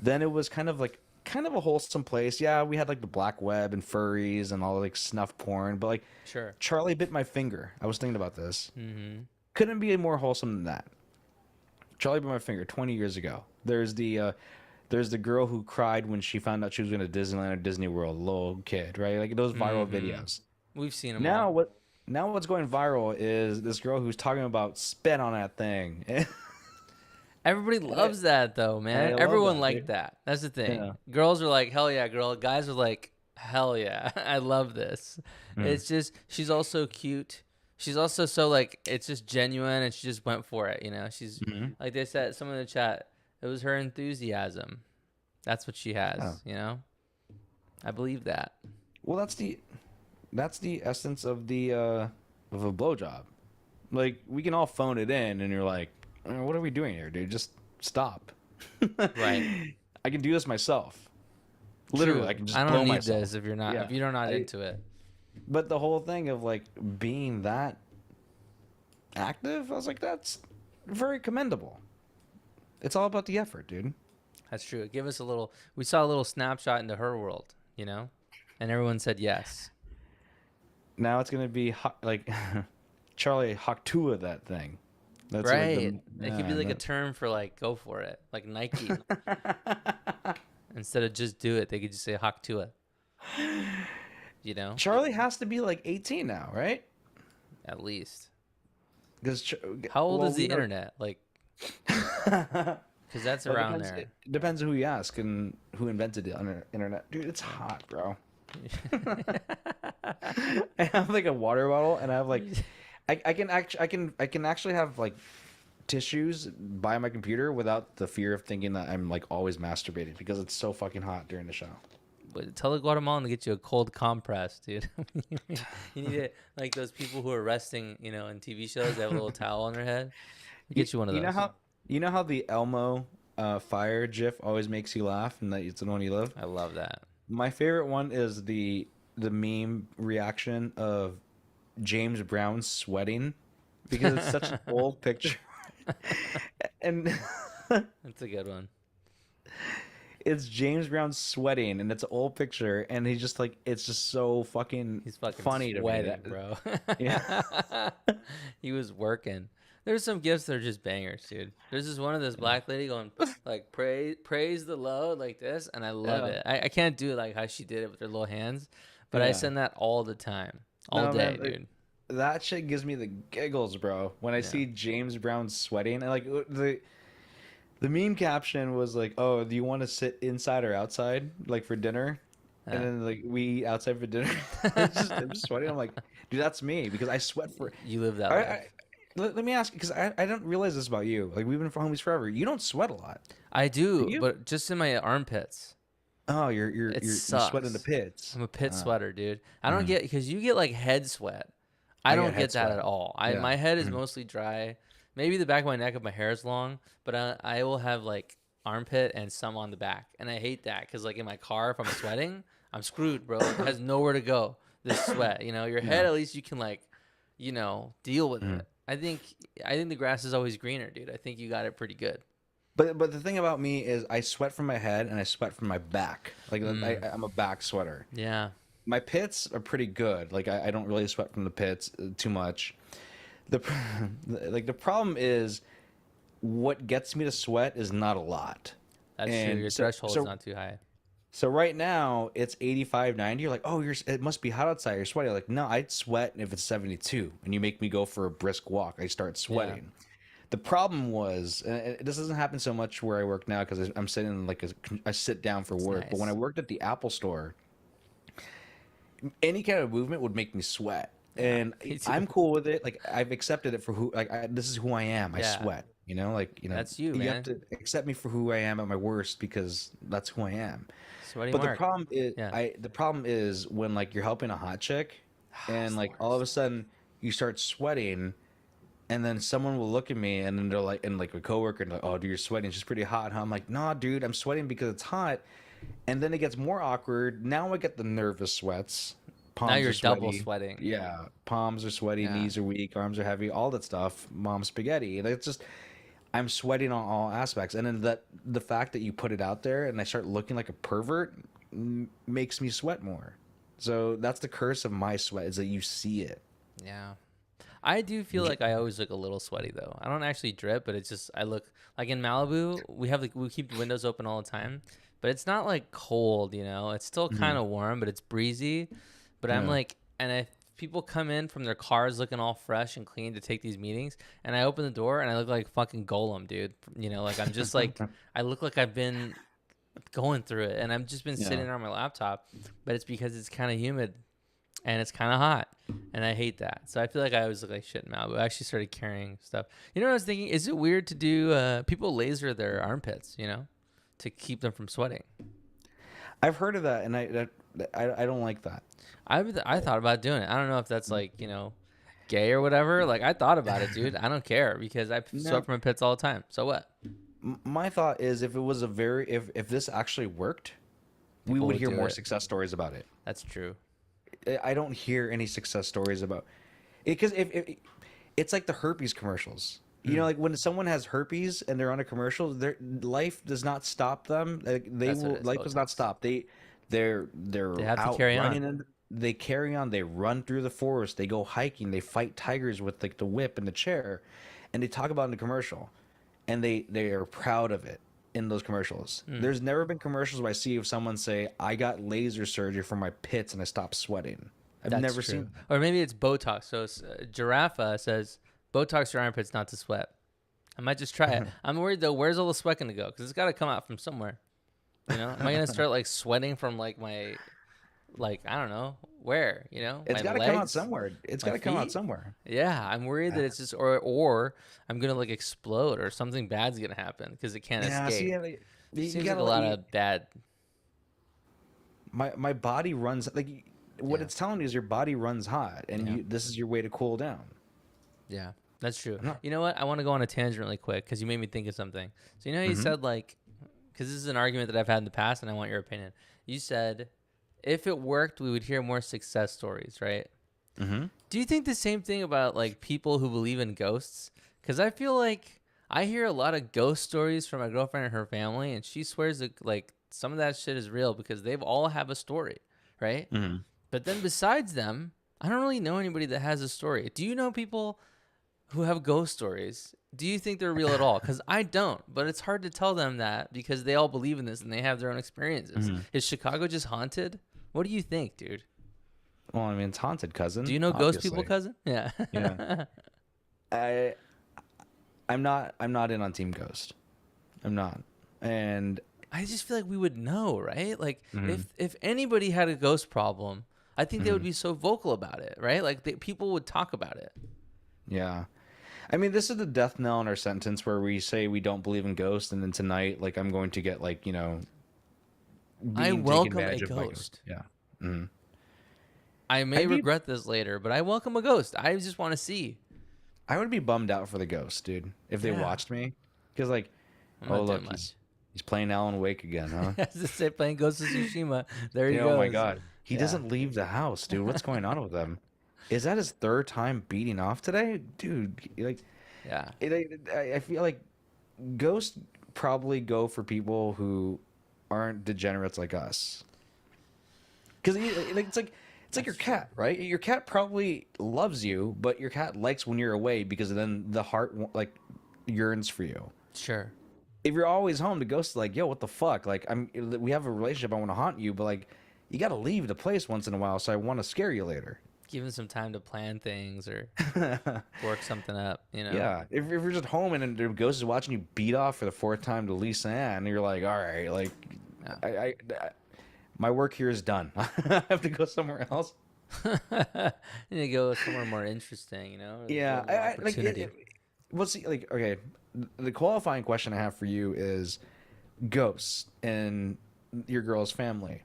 Then it was kind of a wholesome place. Yeah, we had like the black web and furries and all like snuff porn, but like Sure. Charlie Bit My Finger. I was thinking about this. Mm-hmm. Couldn't be more wholesome than that. Charlie Bit My Finger 20 years ago. There's the girl who cried when she found out she was going to Disneyland or Disney World, little kid, right? Like those viral videos. We've seen them Now all. what's going viral is this girl who's talking about spit on that thing. Everybody loves that though, man. I love Everyone that, liked dude. that. That's the thing. Yeah. Girls are like, hell yeah, girl. Guys are like, hell yeah, I love this. Mm. It's just she's also cute. She's also so like it's just genuine, and she just went for it. You know, she's Hmm. like they said. Someone in the chat, it was her enthusiasm. That's what she Yeah. has. You know, I believe that. Well, that's the essence of a blowjob. Like we can all phone it in, and you're like, what are we doing here, dude? Just stop. Right. I can do this myself. Literally, True. I can I just don't blow need myself. this if you're not Yeah. if you're not I into it. But the whole thing of like being that active, I was like, that's very commendable. It's all about the effort, dude. That's true. Give us a little. We saw a little snapshot into her world. You know, and everyone said yes. Now it's gonna be like Charlie Haktua that thing. That's like Right. the It could be like a yeah, term for like go for it. Like Nike. that. Instead of just do it, they could just say hawk to it. You know? Charlie has to be like 18 now, right? At least. Because How old well, is the we know. internet? Like cuz that's Well, around depends. there. It depends who you ask and who invented the internet. Dude, it's hot, bro. I have like a water bottle, and I have like, I can actually have like tissues by my computer without the fear of thinking that I'm like always masturbating because it's so fucking hot during the show. But tell the Guatemalan to get you a cold compress, dude. You need it like those people who are resting, you know, in TV shows, they have a little towel on their head. Get you one of You know those. how the Elmo fire GIF always makes you laugh, and that it's the one you love. I love that. My favorite one is the meme reaction of James Brown sweating because it's such an old picture, and That's a good one. it's James Brown sweating, and it's an old picture, and he's just like it's just so fucking He's fucking funny to me. sweating, bro. Yeah. He was working. There's some gifts that are just bangers, dude. There's this one of this black lady going like praise the Lord like this, and I love Yeah. it. I can't do it like how she did it with her little hands, but I Yeah. send that all the time, all No, day, man, like, dude. that shit gives me the giggles, bro. When I Yeah. see James Brown sweating, and like the meme caption was like, "Oh, do you want to sit inside or outside, like for dinner?" And Yeah. then like we eat outside for dinner. I'm just sweating. I'm like, dude, that's me because I sweat for. You live that I, life. let me ask because I don't realize this about you. Like we've been homies forever. You don't sweat a lot. I Do do, you? but just in my armpits. Oh, It you sweat in the sucks. pits. I'm a pit Ah, sweater, dude. I don't mhm. get because you get like head sweat. I I get don't head get that sweat. at all. I Yeah. my head is Mhm. mostly dry. Maybe the back of my neck if my hair is long, but I will have like armpit and some on the back, and I hate that because like in my car if I'm sweating, I'm screwed, bro. It has nowhere to go. This sweat, you know, your head Yeah. at least you can like, you know, deal with Mhm. it. I think the grass is always greener, dude. I think you got it pretty good. But the thing about me is I sweat from my head and I sweat from my back. Like Mm, I'm a back sweater. yeah. My pits are pretty good. Like I don't really sweat from the pits too much. The pr- like the problem is what gets me to sweat is not a lot. That's true. Your And threshold's not too high. so right now it's 85, 90. You're like, "Oh, it must be hot outside. You're sweating." Like, "No, I'd sweat if it's 72 and you make me go for a brisk walk. I start Yeah. sweating." The problem was, and this doesn't happen so much where I work now because I'm sitting in like I sit down for It's work. But when I nice. worked at the Apple store, any kind of movement would make me sweat, Yeah. and Me too. I'm cool with it. Like I've accepted it for this is who I am. I Yeah. sweat. That's you, you have man. to accept me for who I am at my worst because that's who I am. Sweaty But the Mark. problem is, Yeah. the problem is when like you're helping a hot chick, It's and the like all of a worst. sudden you start sweating, and then someone will look at me, and then they're like, and like a coworker, and like, "Oh, dude, you're sweating. It's just pretty hot." Huh? I'm like, "Nah, dude, I'm sweating because it's hot." And then it gets more awkward. Now I get the nervous sweats. Now Palms you're are double sweaty. sweating. Yeah, palms are sweaty, Yeah. knees are weak, arms are heavy, all that stuff. Mom spaghetti. And it's just I'm sweating on all aspects. And then the fact that you put it out there and I start looking like a pervert makes me sweat more. So that's the curse of my sweat is that you see it. Yeah. I do feel like I always look a little sweaty though. I don't actually drip, but it's just I look like in Malibu, we keep the windows open all the time, but it's not like cold, you know. It's still kind Mhm. of warm, but it's breezy. But I'm Yeah. like and I people come in from their cars looking all fresh and clean to take these meetings, and I open the door and I look like fucking Golem, dude. You know, like I'm just like I look like I've been going through it, and I've just been Yeah. sitting there on my laptop, but it's because it's kind of humid and it's kind of hot, and I hate that. So I feel like I always look like shit in Malibu. I actually started carrying stuff. You know what I was thinking? Is it weird to do people laser their armpits, you know, to keep them from sweating? I've heard of that, and I don't like that. I thought about doing it. I don't know if that's like, you know, gay or whatever. Like I thought about it, dude. I don't care because I No. sweat from my pits all the time. So what? My thought is if it was if this actually worked, we People would would hear do more it. success stories about it. That's true. I don't hear any success stories about it because if it's like the herpes commercials. You know, like when someone has herpes and they're on a commercial, their life does not stop them. Like, That's what it is, life does not Botox. stop. They're They have to out carry on. running and they carry on. They run through the forest. They go hiking. They fight tigers with like the whip and the chair, and they talk about it in the commercial, and they are proud of it in those commercials. There's never been commercials where I see of someone say, "I got laser surgery for my pits and I stopped sweating." I've That's never true. seen. Or maybe it's Botox. So Giraffe says Botox your armpits not to sweat. I might just try it. I'm worried though. Where's all the sweat gonna go? Because it's got to come out from somewhere. You know, am I gonna start like sweating from like my, like I don't know where? You know, It's my got to come out legs? somewhere. It's My got to come out feet? somewhere. Yeah, I'm worried that it's just or I'm gonna like explode or something bad's gonna happen because it can't Yeah, see, escape. like, you Seems like gotta a lot let of bad. my body runs like what Yeah. it's telling you is your body runs hot, and Yeah. this is your way to cool down. Yeah, that's true. I'm not- You know what? I want to go on a tangent really quick because you made me think of something. So you know how you said like, because this is an argument that I've had in the past, and I want your opinion. You said if it worked, we would hear more success stories, right? Mm-hmm. Do you think the same thing about like people who believe in ghosts? Because I feel like I hear a lot of ghost stories from my girlfriend and her family, and she swears that like some of that shit is real because they've all have a story, right? Mm-hmm. But then besides them, I don't really know anybody that has a story. Do you know people who have ghost stories? Do you think they're real at all? Because I don't, but it's hard to tell them that because they all believe in this and they have their own experiences. Is Chicago just haunted? What do you think, dude? Well, I mean, it's haunted, cousin. Do you know ghost people, obviously. cousin? Yeah. Yeah. I'm not in on Team Ghost. I'm not. And I just feel like we would know, right? Like if anybody had a ghost problem, I think they would be so vocal about it, right? Like people would talk about it. yeah. I mean, this is the death knell in our sentence where we say we don't believe in ghosts, and then tonight, like, I'm going to get, like, you know, I being taken welcome a advantage of by ghost. Yeah. Mm-hmm. I may I'd be- regret this later, but I welcome a ghost. I just want to see. I would be bummed out for the ghost, dude, if they Yeah. watched me. Because, like, I'm not oh, doing look, much. he's playing Alan Wake again, huh? As to say, playing Ghost of Tsushima. There he goes. Oh, my God. He Yeah. doesn't leave the house, dude. What's going on with him? Is that his third time beating off today? Dude, like, Yeah. I feel like ghosts probably go for people who aren't degenerates like us. Because it's like your cat, right? Your cat probably loves you, but your cat likes when you're away because then the heart like yearns for you. Sure. If you're always home, the ghost is like, yo, what the fuck? Like we have a relationship. I want to haunt you, but like you got to leave the place once in a while, so I want to scare you later. Give him some time to plan things or work something up, you know? Yeah, if you're just home and the ghost is watching you beat off for the fourth time to Lisa Ann, you're like, all right, like, Yeah. I my work here is done. I have to go somewhere else. You need to go somewhere more interesting, you know? Yeah, More I like opportunity. we'll see. Like, okay, the qualifying question I have for you is ghosts and your girl's family.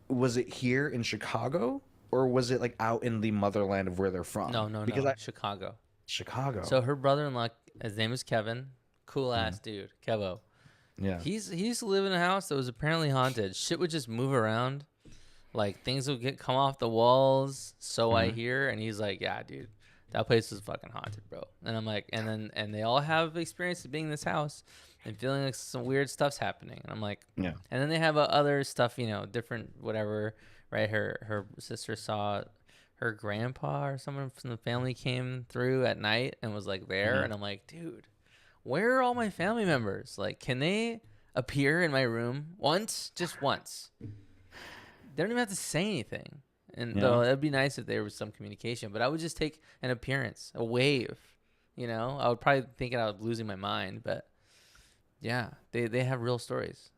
Was it here in Chicago? Or was it like out in the motherland of where they're from? No, because Chicago. Chicago. So her brother-in-law, his name is Kevin. Cool ass dude, Kevo. yeah, He used to live in a house that was apparently haunted. Shit would just move around, like things would come off the walls. So I hear, and he's like, "Yeah, dude, that place is fucking haunted, bro." And I'm like, and they all have experience of being in this house and feeling like some weird stuff's happening. And I'm like, yeah. and then they have other stuff, you know, different whatever. Right, her sister saw her grandpa or someone from the family came through at night and was like there, and I'm like, dude, where are all my family members? Like, can they appear in my room once, just once? They don't even have to say anything. And You though know? it'd be nice if there was some communication, but I would just take an appearance, a wave. I would probably think I was losing my mind, but yeah, they have real stories.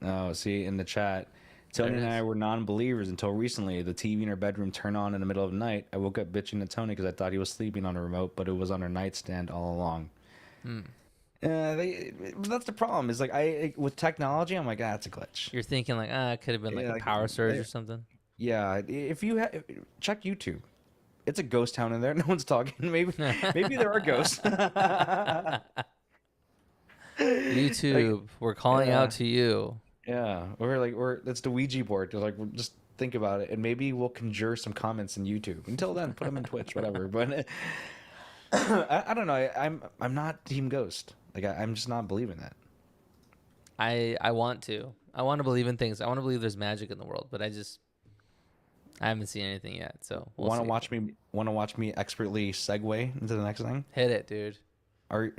Oh, see in the chat, There Tony it and I is. were non-believers until recently. The TV in our bedroom turned on in the middle of the night. I woke up bitching at Tony because I thought he was sleeping on a remote, but it was on our nightstand all along. Hmm. That's the problem. Is like with technology, I'm like, it's a glitch. You're thinking like, it could have been like Yeah, a like, power surge or something. yeah. If you check YouTube, it's a ghost town in there. No one's talking. Maybe there are ghosts. Like, YouTube, we're calling out yeah, to you. yeah. Or that's the Ouija board. They're like, just think about it, and maybe we'll conjure some comments in YouTube. Until then, put them in Twitch, whatever. But I don't know. I'm not Team Ghost. Like I'm just not believing that. I want to. I want to believe in things. I want to believe there's magic in the world, but I haven't seen anything yet. So we'll see. Want to watch me expertly segue into the next thing? Hit it, dude. Are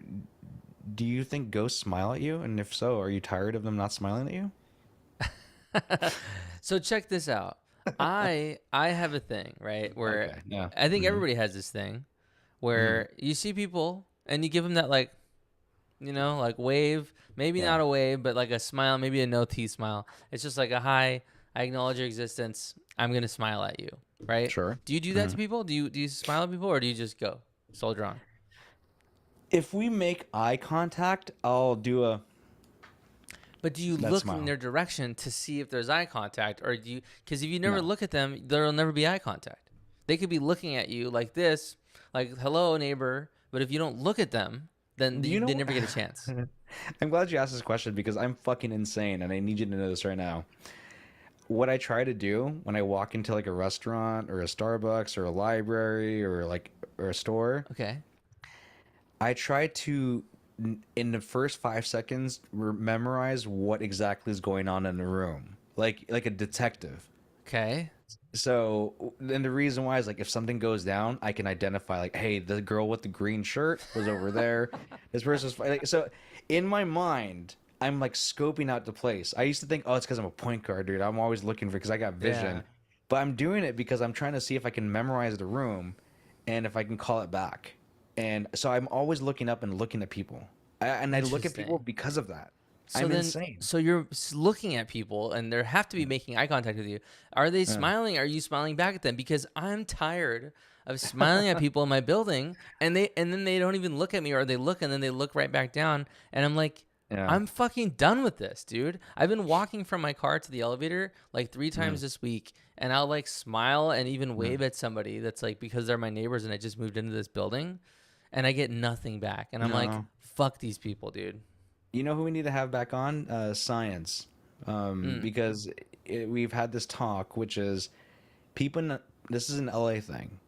Do you think ghosts smile at you? And if so, are you tired of them not smiling at you? So check this out. I have a thing, right? Where Okay. Yeah. I think Mhm. everybody has this thing Mhm. where you see people and you give them that like wave, maybe Yeah. not a wave, but like a smile, maybe a no teeth smile. It's just like a hi, I acknowledge your existence. I'm going to smile at you, right? Sure. Do you do that to Mhm. people? Do you smile at people or do you just go soldier on? If we make eye contact, I'll do But do you that look in smile. their direction to see if there's eye contact, or do you? Because if you never No. look at them, there'll never be eye contact. They could be looking at you like this, like "hello, neighbor," but if you don't look at them, then Do you they know? never get a chance. I'm glad you asked this question because I'm fucking insane and I need you to know this right now. What I try to do when I walk into like a restaurant or a Starbucks or a library or a store, Okay. I try to in the first 5 seconds memorize what exactly is going on in the room, like a detective. Okay. So then the reason why is like if something goes down, I can identify like, hey, the girl with the green shirt was over there. This person's like, so in my mind, I'm like scoping out the place. I used to think, oh, it's because I'm a point guard, dude. I'm always looking for because I got Yeah. vision, but I'm doing it because I'm trying to see if I can memorize the room, and if I can call it back. And so I'm always looking up and looking at people, and I look at people Interesting. because of that. So I'm then, insane. so you're looking at people, and they have to be making eye contact with you. Are they Yeah. smiling? Are you smiling back at them? Because I'm tired of smiling at people in my building, and then they don't even look at me, or they look and then they look right back down, and I'm like, Yeah. I'm fucking done with this, dude. I've been walking from my car to the elevator like 3 times Mm. this week, and I'll like smile and even Mm. wave at somebody that's like because they're my neighbors and I just moved into this building, and I get nothing back, and I'm like, No. fuck these people, dude. You know who we need to have back on? Science. Mm, Because we've had this talk, which is people. This is an LA thing.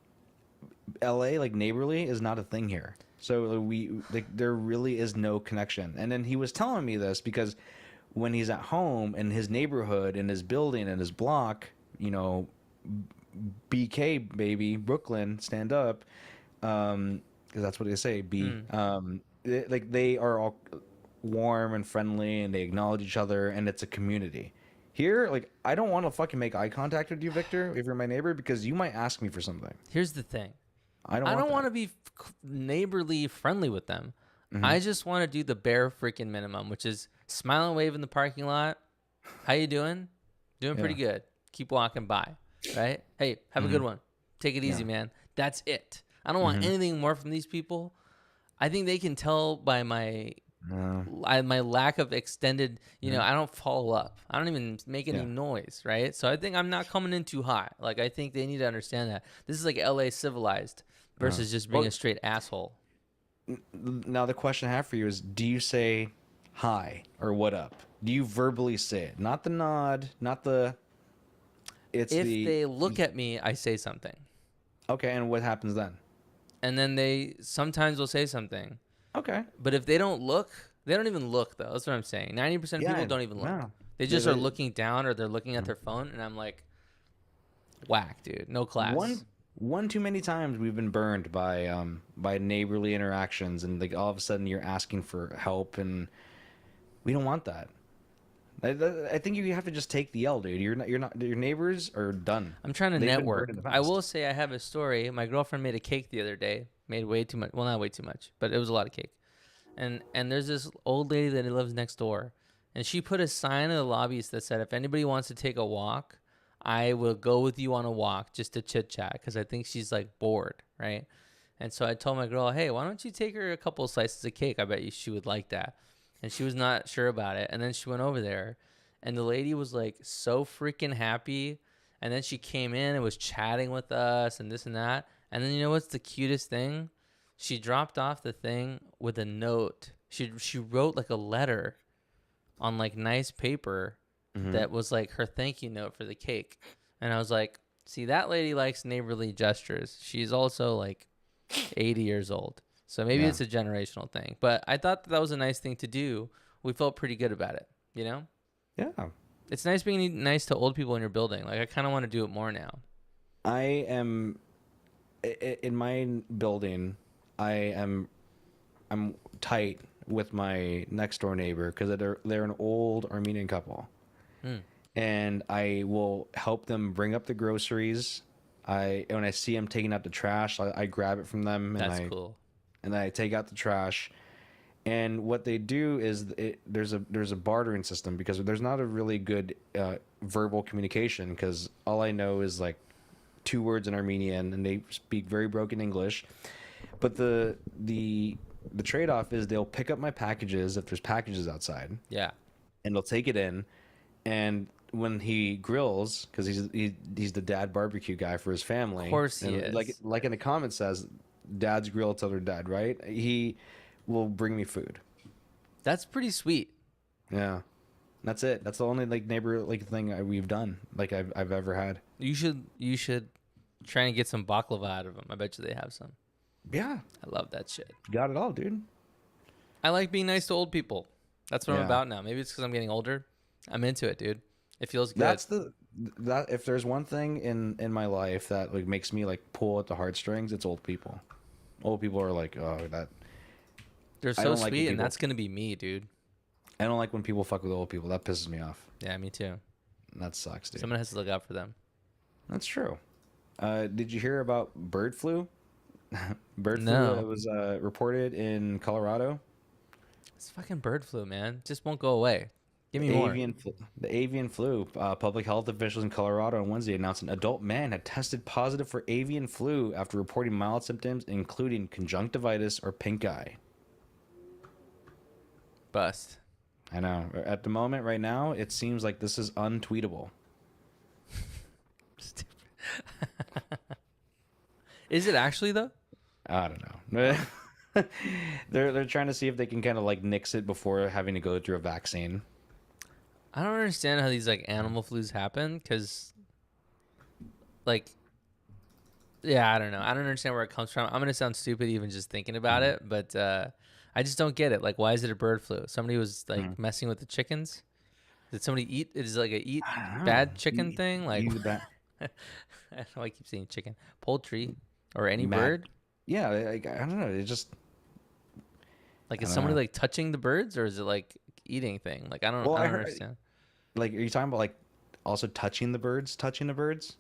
LA, like neighborly, is not a thing here. So there really is no connection. And then he was telling me this because when he's at home in his neighborhood, in his building, in his block, BK baby, Brooklyn, stand up, because that's what they say. mm. Like they are all warm and friendly, and they acknowledge each other, and it's a community. Here, like I don't want to fucking make eye contact with you, Victor, if you're my neighbor, because you might ask me for something. Here's the thing. I don't I want don't want that. to be neighborly friendly with them. Hmm. I just want to do the bare freaking minimum, which is smile and wave in the parking lot. How you doing? Doing pretty Yeah. good. Keep walking by. Right? Hey, have a good Hmm. one. Take it easy, Yeah. man. That's it. I don't want Hmm. anything more from these people. I think they can tell by No. my lack of extended, Hmm. I don't follow up. I don't even make any Yeah. noise, right? So I think I'm not coming in too hot. Like I think they need to understand that. This is like LA civilized versus just being Well, a straight asshole. now the question I have for you is: do you say hi or what up? Do you verbally say it? Not the nod, not the. It's If the. they look at me, I say something. Okay, and what happens then? And then they sometimes will say something. Okay. But if they don't look, they don't even look though. That's what I'm saying. 90% of people Yeah. don't even look. No. They They, just are they, looking down or they're looking at their phone and I'm like, whack, dude. No class. one too many times we've been burned by neighborly interactions, and like all of a sudden you're asking for help, and we don't want that. I think you have to just take the L, dude. You're not your neighbors are done. I'm trying to They've been burned in network. the I will past. say I have a story. My girlfriend made a cake the other day. Made way too much. Well, not way too much, but it was a lot of cake. And there's this old lady that lives next door, and she put a sign in the lobbies that said, "If anybody wants to take a walk, I will go with you on a walk just to chit chat," because I think she's like bored, right? And so I told my girl, "Hey, why don't you take her a couple of slices of cake? I bet you she would like that." And she was not sure about it. And then she went over there, and the lady was like so freaking happy. And then she came in and was chatting with us and this and that. And then you know what's the cutest thing? She dropped off the thing with a note. She wrote like a letter on like nice paper Hmm. that was like her thank you note for the cake. And I was like, see, that lady likes neighborly gestures. She's also like 80 years old. So maybe Yeah. it's a generational thing. But I thought that was a nice thing to do. We felt pretty good about it, you know? Yeah. It's nice being nice to old people in your building. Like I kind of want to do it more now. I am in my building. I am I'm tight with my next door neighbor because they're an old Armenian couple, Hmm. and I will help them bring up the groceries. I when I see them taking out the trash, I grab it from them That's cool. and I take out the trash. And what they do is there's a bartering system because there's not a really good verbal communication because all I know is like two words in Armenian and they speak very broken English. But the trade off is they'll pick up my packages if there's packages outside Yeah. and they'll take it in. And when he grills, because he's the dad barbecue guy for his Of family, course he and is. like in the comments says, dads grill till they're dead, right? He will bring me food. That's pretty sweet. Yeah, that's it. That's the only like neighbor like thing we've done like I've ever had. You should try and get some baklava out of them. I bet you they have some. Yeah, I love that shit. got it all, dude. I like being nice to old people. That's what I'm Yeah, about now. Maybe it's because I'm getting older. I'm into it, dude. It feels good. that's the that if there's one thing in my life that like makes me like pull at the heartstrings, it's old people. Old people are like, oh, that They're I so don't like when sweet, and people that's gonna be me, dude. I don't like when people fuck with old people. That pisses me off. Yeah, me too. That sucks, dude. Someone has to look out for them. That's true. Did you hear about bird flu? Bird flu No, was reported in Colorado. it's fucking bird flu, man. Just won't go away. Give me The more. avian flu. Public health officials in Colorado on Wednesday announced an adult man had tested positive for avian flu after reporting mild symptoms, including conjunctivitis or pink eye. Bust. I know. At the moment, right now, it seems like this is untweetable. Stupid. Is it actually though? I don't know. They're trying to see if they can kind of like nix it before having to go through a vaccine. I don't understand how these like animal flus happen because, like, yeah, I don't know. I don't understand where it comes from. I'm gonna sound stupid even just thinking about Mhm. it, but I just don't get it. Like, why is it a bird flu? Somebody was Mhm. like messing with the chickens. Did somebody eat? Is it like a eat I don't know. bad chicken thing? Like, Use that I don't know. I keep saying chicken, poultry, or any mad. bird. Yeah, I don't know. It just Like, I is don't somebody know. like touching the birds, or is it like eating thing? Like, I don't. Well, I I don't heard understand. like, are you talking about like also touching the birds? Touching the birds?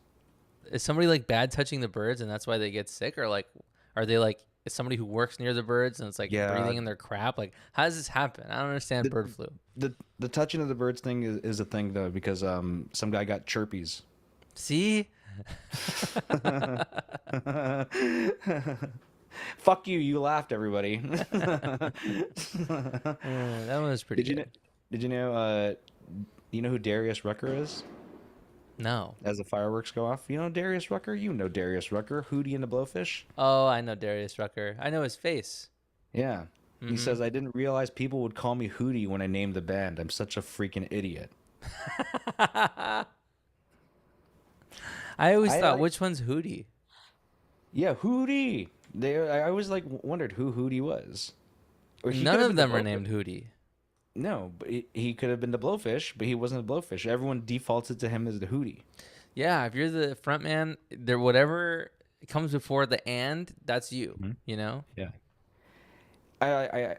Is somebody like bad touching the birds and that's why they get sick, or like are they like is somebody who works near the birds and it's like Yeah. breathing in their crap? Like how does this happen? I don't understand The bird flu. the touching of the birds thing is a thing though because some guy got chirpies. See? Fuck you! You laughed, everybody. That one was pretty Did you know? good. Did you know who Darius Rucker is? No. As the fireworks go off, you know Darius Rucker. You know Darius Rucker, Hootie and the Blowfish. Oh, I know Darius Rucker. I know his face. Yeah, he Mm-hmm. says I didn't realize people would call me Hootie when I named the band. I'm such a freaking idiot. I always I thought like, which one's Hootie? yeah, Hootie. I always like wondered who Hootie was, or he could None have of been the them are Blowfish. named Hootie. No, but he could have been the Blowfish, but he wasn't the Blowfish. Everyone defaulted to him as the Hootie. Yeah, if you're the front man, there whatever comes before the and, that's you. Mhm. You know? Yeah. I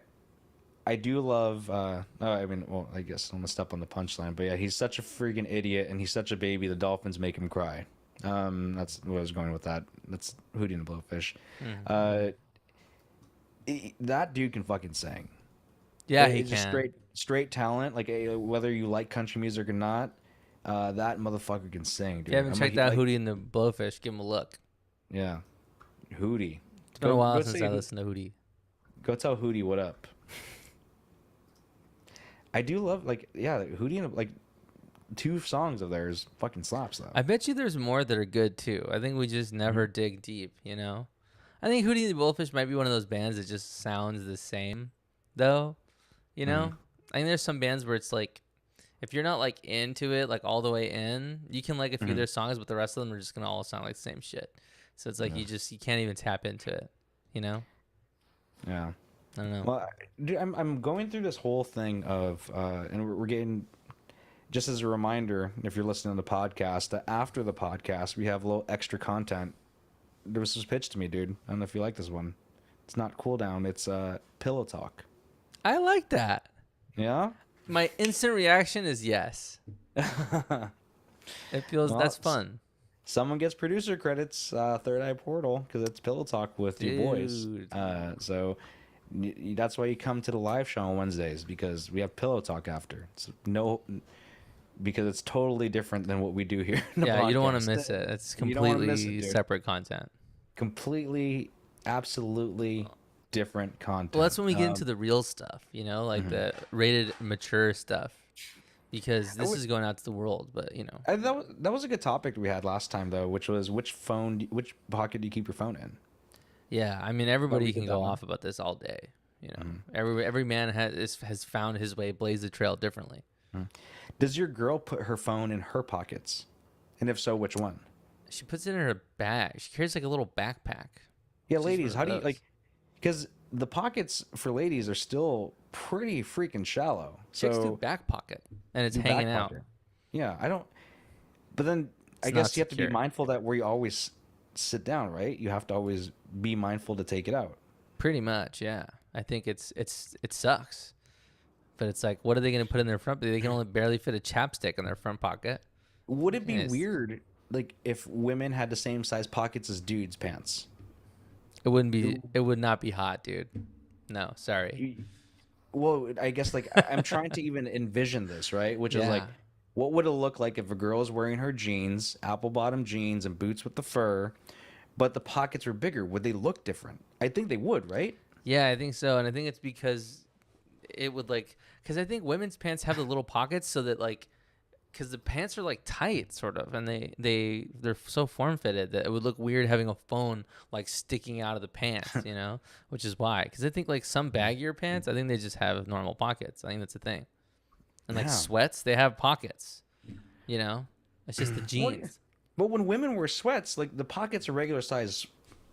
I do love. I mean, well, I guess I'm gonna step on the punchline, but yeah, he's such a freaking idiot, and he's such a baby. The Dolphins make him cry. That's what I was going with that. That's Hootie and the Blowfish. Mhm. Uh, that dude can fucking sing. Yeah, he It's just can. straight talent. Like whether you like country music or not, that motherfucker can sing, If you dude. haven't I'm like, checked out Hootie and the Blowfish, give him a look. yeah, Hootie. It's been a while Go since say I listened to Hootie. go tell Hootie what up. I do love like yeah, Hootie and like two songs of theirs fucking slaps though. I bet you there's more that are good too. I think we just never dig deep, you know? I think Hootie and the Blowfish might be one of those bands that just sounds the same, though. You know? Mhm. I think there's some bands where it's like, if you're not like into it, like all the way in, you can like a few of Mhm. their songs, but the rest of them are just gonna all sound like the same shit. So it's like Yeah. you can't even tap into it, you know? Yeah. I don't know. Well, dude, I'm going through this whole thing of and we're getting just as a reminder, if you're listening to the podcast, that after the podcast we have a little extra content. There was this pitch to me, dude. I don't know if you like this one. It's not cool down. It's pillow talk. I like that. Yeah. My instant reaction is yes. It feels Well, that's fun. someone gets producer credits, Third Eye Portal, because it's pillow talk with you boys. Dude. So that's why you come to the live show on Wednesdays, because we have pillow talk after. It's because it's totally different than what we do here. In the Yeah, you don't want to podcast. miss it. It's You don't wanna miss it, completely dude. separate content. Completely, absolutely different content. Well, that's when we get into the real stuff, like Mhm. the rated mature stuff, because I this would- is going out to the world. But that was a good topic we had last time though, which was which pocket do you keep your phone in? yeah, I mean we everybody did can that go one. off about this all day. Mhm. Every man has found his way, blazed the trail differently. Does your girl put her phone in her pockets? And if so, which one? She puts it in her bag. She carries like a little backpack. Yeah, She's ladies, one how of do you those. like? Because the pockets for ladies are still pretty freaking shallow. Chicks do So back pocket, and it's do hanging back out. pocket. Yeah, I don't. But then I It's not guess you have to be secure. mindful that where you always sit down, right? You have to always be mindful to take it out. Pretty much, yeah. I think it sucks, but it's like, what are they going to put in their front? They can only barely fit a chapstick in their front pocket. Would it be Yes. weird, like if women had the same size pockets as dudes' pants? It wouldn't be. It would not be hot, dude. No, sorry. Well, I guess like I'm trying to even envision this, right? Which is like, Yeah. what would it look like if a girl is wearing her jeans, apple bottom jeans, and boots with the fur, but the pockets were bigger? Would they look different? I think they would, right? Yeah, I think so, and I think it's because it would because I think women's pants have the little pockets so that because the pants are like tight sort of, and they're so form fitted that it would look weird having a phone like sticking out of the pants, which is why. Because I think like some baggier pants, I think they just have normal pockets. I think that's the thing. And like Yeah. sweats, they have pockets. It's just the jeans. But when women wear sweats, like the pockets are regular size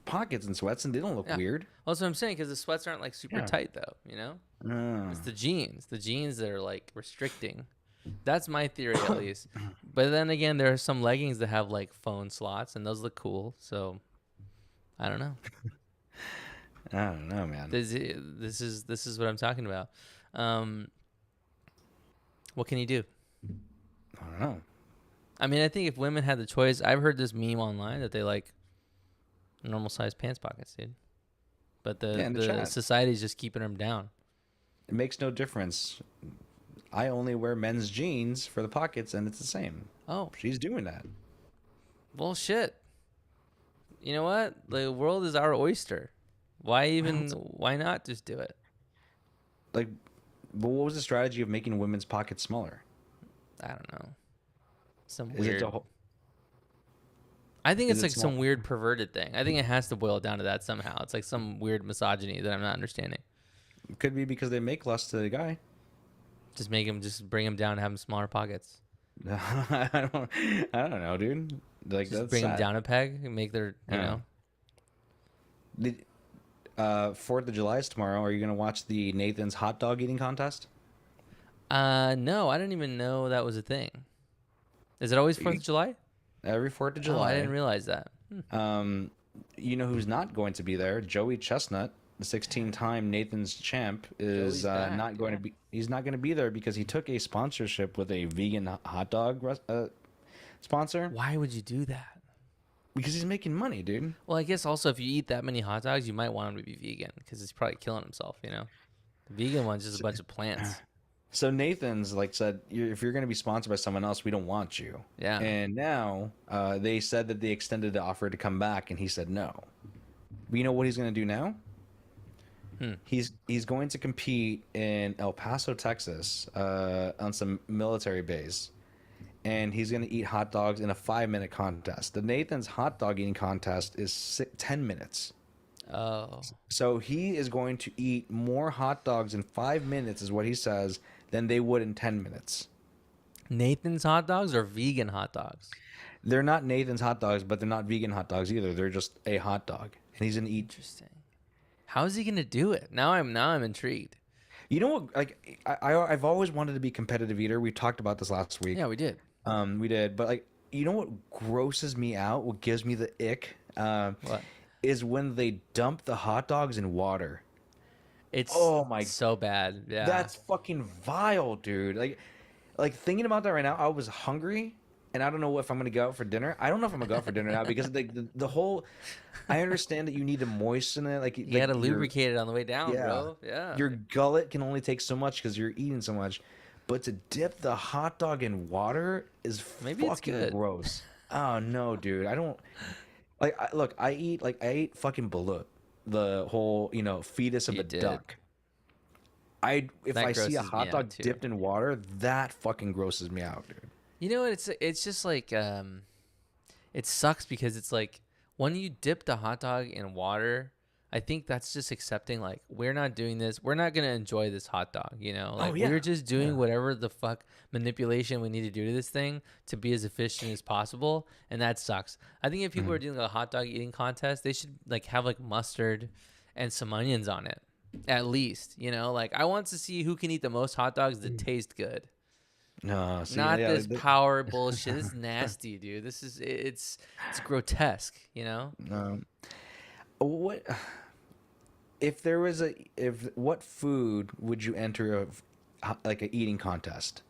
pockets in sweats, and they don't look Yeah. weird. Well, that's what I'm saying, because the sweats aren't like super Yeah. tight though. Ah. It's the jeans that are like restricting. That's my theory at least. But then again, there are some leggings that have like phone slots, and those look cool. So I don't know. I don't know, man. This is what I'm talking about. What can you do? I don't know. I mean, I think if women had the choice, I've heard this meme online that they like normal sized pants pockets, dude. But Yeah, in the the chat. society's just keeping them down. It makes no difference. I only wear men's jeans for the pockets, and it's the same. Oh, She's doing that. well, shit. You know what? The world is our oyster. Why not just do it? Like, but what was the strategy of making women's pockets smaller? I don't know. Some Is weird. it the whole? I think is it's it like small? some weird perverted thing. I think it has to boil down to that somehow. It's like some weird misogyny that I'm not understanding. Could be because they make less to the guy. Just bring him down and have him smaller pockets. I don't know, dude. Like Just that's bring him sad. down a peg and make their, Yeah. Did, 4th of July is tomorrow. Are you gonna watch the Nathan's hot dog eating contest? No, I didn't even know that was a thing. Is it always 4th of July? Every 4th of Oh, July. I didn't realize that. You know who's not going to be there? Joey Chestnut. the 16-time Nathan's champ, is Joey's back, not going yeah. to be. He's not going to be there because he took a sponsorship with a vegan hot dog sponsor Why would you do that? because he's making money, dude. Well, I guess also if you eat that many hot dogs, you might want him to be vegan because he's probably killing himself. You know, the vegan one's just a bunch of plants. So Nathan's like said, if you're going to be sponsored by someone else, we don't want you. Yeah. And now they said that they extended the offer to come back, and he said no. But you know what he's going to do now? He's going to compete in El Paso, Texas, on some military base, and he's going to eat hot dogs in a 5-minute contest. The Nathan's hot dog eating contest is 10 minutes. Oh, So he is going to eat more hot dogs in 5 minutes, is what he says, than they would in 10 minutes. Nathan's hot dogs or vegan hot dogs? They're not Nathan's hot dogs, but they're not vegan hot dogs either. They're just a hot dog, and he's gonna eat. Interesting. How is he gonna do it? Now I'm intrigued. You know what? Like I've always wanted to be a competitive eater. We talked about this last week. Yeah, we did. We did, but like you know what grosses me out? What gives me the ick? What? Is when they dump the hot dogs in water. It's Oh my- so bad. Yeah. That's fucking vile, dude. Like thinking about that right now, I was hungry, and I don't know if I'm gonna go out for dinner. I don't know if I'm gonna go out for dinner now because the whole. I understand that you need to moisten it, like you like gotta your- lubricate it on the way down, Yeah. bro. Yeah. Your gullet can only take so much because you're eating so much, but to dip the hot dog in water is Maybe it's fucking good. gross. Oh no, dude! I don't like. Look, I ate fucking balut, the whole fetus of You a did. duck. If That I see grosses a me hot out, dog too. dipped in water, that fucking grosses me out, dude. You know, it's just like it sucks because it's like when you dip the hot dog in water, I think that's just accepting like we're not doing this. We're not gonna enjoy this hot dog. You know, like yeah. we're just doing Yeah. whatever the fuck manipulation we need to do to this thing to be as efficient as possible, and that sucks. I think if people are doing a hot dog eating contest, they should like have like mustard and some onions on it, at least. You know, like I want to see who can eat the most hot dogs that taste good. No, see, Not yeah, this power bullshit. This is nasty, dude. This is it's grotesque, you know? What if there was what food would you enter like a eating contest?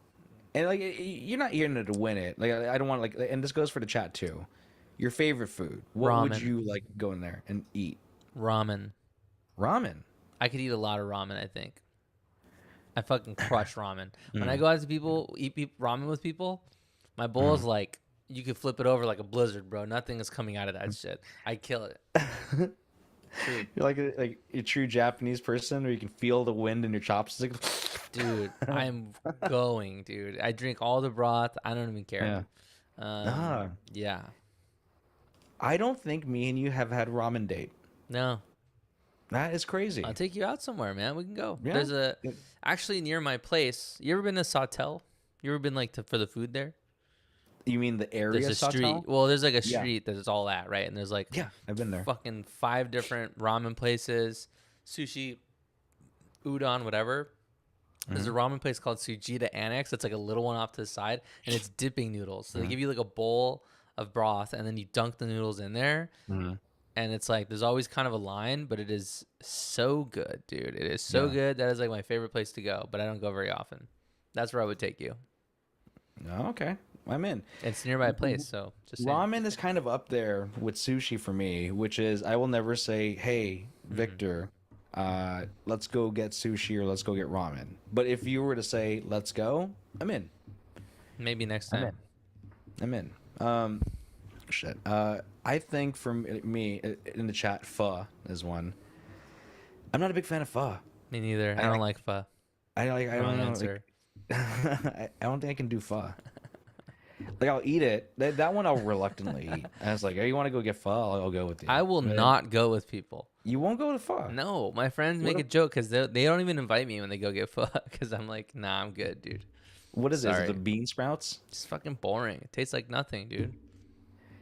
And like you're not here to win it. Like I don't want and this goes for the chat too. Your favorite food. What would Ramen. you like go in there and eat? Ramen. Ramen. I could eat a lot of ramen, I think. I fucking crush ramen. When Mm. I go out to people, ramen with people, my bowl is like you could flip it over like a blizzard, bro. Nothing is coming out of that shit. I kill it. Dude, You're like a true Japanese person where you can feel the wind in your chopsticks. dude, I'm going, dude. I drink all the broth. I don't even care. Yeah. I don't think me and you have had ramen date. No. That is crazy. I'll take you out somewhere, man. We can go. Yeah. There's actually near my place. You ever been to Sawtell? You ever been like for the food there? You mean the area? There's a Sawtell? street. Well, there's like a Yeah. street that's all that, right? And there's like Yeah, I've been there. fucking 5 different ramen places, sushi, udon, whatever. There's a Mm-hmm. ramen place called Sujita Annex. It's like a little one off to the side, and it's dipping noodles. So Mm-hmm. they give you like a bowl of broth, and then you dunk the noodles in there. Mhm. And it's like there's always kind of a line, but it is so good, dude. It is so Yeah. good. That is like my favorite place to go, but I don't go very often. That's where I would take you. Oh, okay, I'm in. It's near my place, so just saying. Ramen is kind of up there with sushi for me, which is I will never say, "Hey, Victor, let's go get sushi or let's go get ramen." But if you were to say, "Let's go," I'm in. Maybe next I'm time. I'm in. Shit. I think for me in the chat, pho is one. I'm not a big fan of pho. Me neither. I I don't like pho. I Wrong don't know. answer. I don't think I can do pho. Like I'll eat it. That one I'll reluctantly eat. And it's like, hey, you want to go get pho? I'll go with you. I will But not go with people. You won't go to pho. No, my friends make What a joke because they don't even invite me when they go get pho because I'm like, nah, I'm good, dude. What is it? Is Sorry. it the bean sprouts? It's fucking boring. It tastes like nothing, dude.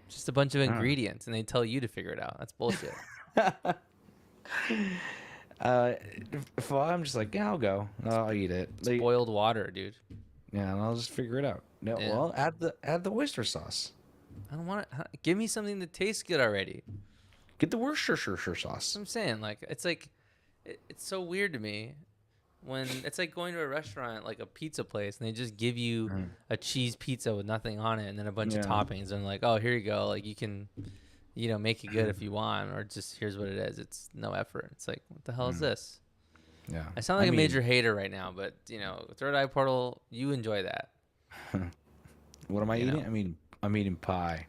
Just a bunch of ingredients, and they tell you to figure it out. That's bullshit. Pho, I'm just like, yeah, I'll go. I'll eat it. Like, Boiled water, dude. yeah, and I'll just figure it out. No, Yeah. well, add the oyster sauce. I don't want to. Give me something that tastes good already. Get the Worcestershire sauce. That's what I'm saying. Like, it's like It's so weird to me when it's like going to a restaurant, like a pizza place, and they just give you Mm. a cheese pizza with nothing on it and then a bunch of Yeah. toppings and like, oh, here you go. Like you can, make it good if you want, or just here's what it is. It's no effort. It's like, what the hell is Mm. this? Yeah. I sound I like a mean, major hater right now, but Third Eye Portal, you enjoy that, what am I you eating? know. I'm eating pie.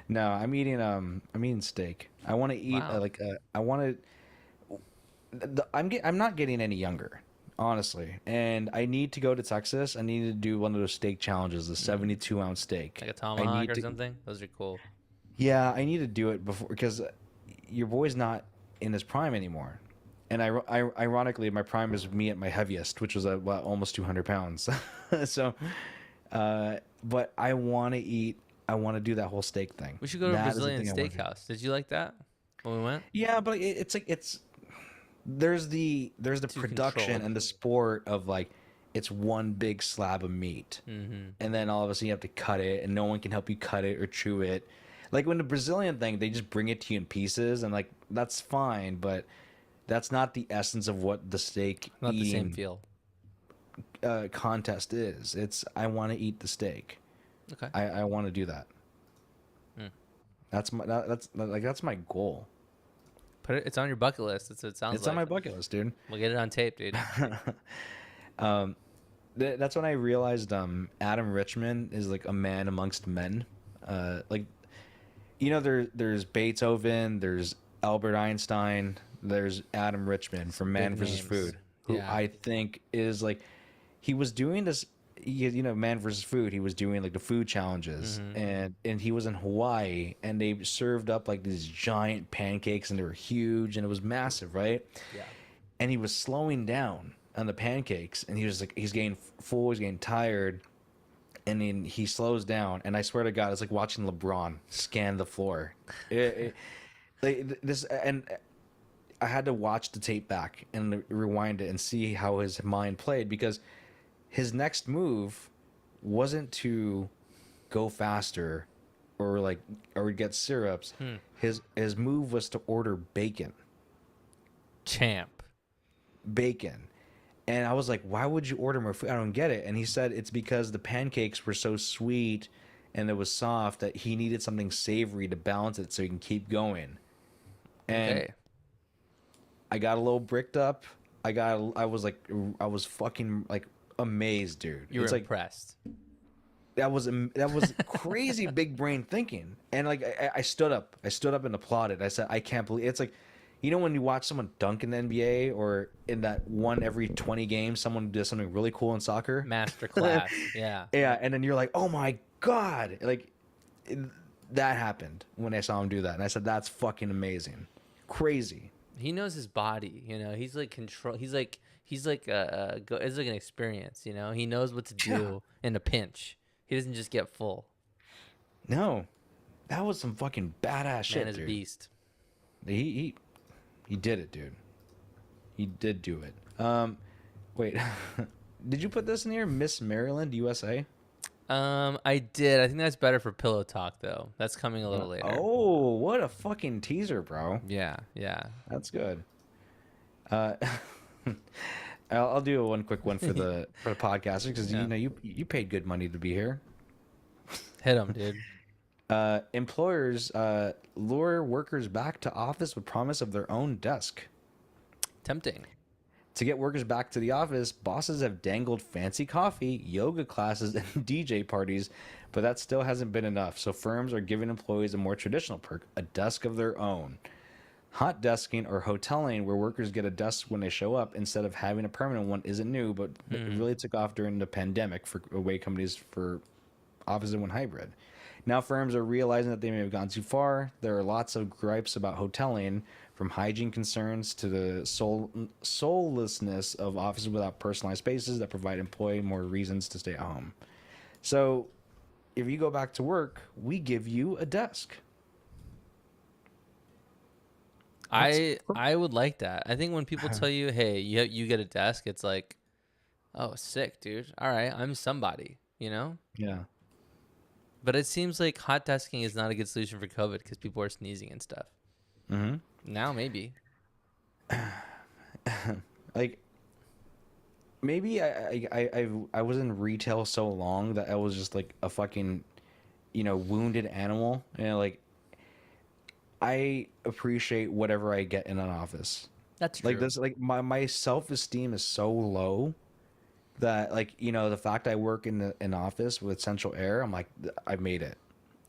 No, I'm eating steak. I want to eat Wow. I want to I'm not getting any younger, honestly. And I need to go to Texas. I need to do one of those steak challenges, the Mm. 72-ounce steak. Like a I tomahawk need or to something. Those are cool. Yeah, I need to do it before because your boy's not in his prime anymore. And ironically, my prime is me at my heaviest, which was almost 200 pounds. So, but I want to eat. I want to do that whole steak thing. We should go to a That is the Brazilian thing I want to do. steakhouse. Did you like that when we went? Yeah, but it's like there's the Too production controlled. and the sport of like it's one big slab of meat, Mm-hmm. and then all of a sudden you have to cut it, and no one can help you cut it or chew it. Like when the Brazilian thing, they just bring it to you in pieces, and like that's fine, but that's not the essence of what the steak Not the same eating feel. contest is. It's I want to eat the steak. Okay. I want to do that. Mm. That's my goal. It's on your bucket list. That's what it sounds It's like. on my bucket list, dude. We'll get it on tape, dude. um, that's when I realized Adam Richman is like a man amongst men. Like there's Beethoven, there's Albert Einstein, there's Adam Richman from Man Big vs. names. Food, who Yeah. I think is like he was doing this. Man vs. Food. He was doing like the food challenges, Mm-hmm. and he was in Hawaii, and they served up like these giant pancakes, and they were huge, and it was massive, right? Yeah. And he was slowing down on the pancakes, and he was like he's getting full, he's getting tired, and then he slows down, and I swear to God, it's like watching LeBron scan the floor. Like this, and I had to watch the tape back and rewind it and see how his mind played because his next move wasn't to go faster or get syrups. His move was to order Champ. bacon. And I was like, why would you order more food? I don't get it. And he said it's because the pancakes were so sweet and it was soft that he needed something savory to balance it so he can keep going. And Okay. I got a little bricked up. I was fucking like amazed, dude. You were It's like impressed. that was crazy big brain thinking. And like I stood up. I stood up and applauded. I said, I can't believe it's like when you watch someone dunk in the NBA or in that one every 20 games, someone does something really cool in soccer. Master class. Yeah. Yeah, and then you're like, oh my God. Like that happened when I saw him do that. And I said, that's fucking amazing. Crazy. He knows his body. He's like control. He's like it's like an experience. He knows what to do in a pinch. He doesn't just get full. No. That was some fucking badass Man shit, is a dude. beast. He did it, dude. He did do it. Wait. Did you put this in here? Miss Maryland, USA? I did. I think that's better for pillow talk though. That's coming a little later. Oh, what a fucking teaser, bro. Yeah. Yeah. That's good. Uh, I'll do one quick one for the podcasters because Yeah. you paid good money to be here. Hit him, dude. Employers lure workers back to office with promise of their own desk. Tempting. To get workers back to the office, bosses have dangled fancy coffee, yoga classes, and DJ parties, but that still hasn't been enough. So firms are giving employees a more traditional perk, a desk of their own. Hot desking or hoteling, where workers get a desk when they show up instead of having a permanent one, isn't new, but it really took off during the pandemic for away companies for offices that went hybrid. Now firms are realizing that they may have gone too far. There are lots of gripes about hoteling, from hygiene concerns to the soullessness of offices without personalized spaces that provide employee more reasons to stay at home. So, if you go back to work, we give you a desk. I would like that. I think when people tell you, "Hey, you get a desk," it's like, "Oh, sick, dude. All right, I'm somebody," Yeah. But it seems like hot desking is not a good solution for COVID because people are sneezing and stuff. Mm-hmm. Now maybe. like maybe I was in retail so long that I was just like a fucking, wounded animal. And like I appreciate whatever I get in an office. That's Like true. this, like my self esteem is so low that like the fact I work in an office with central air, I'm like I made it.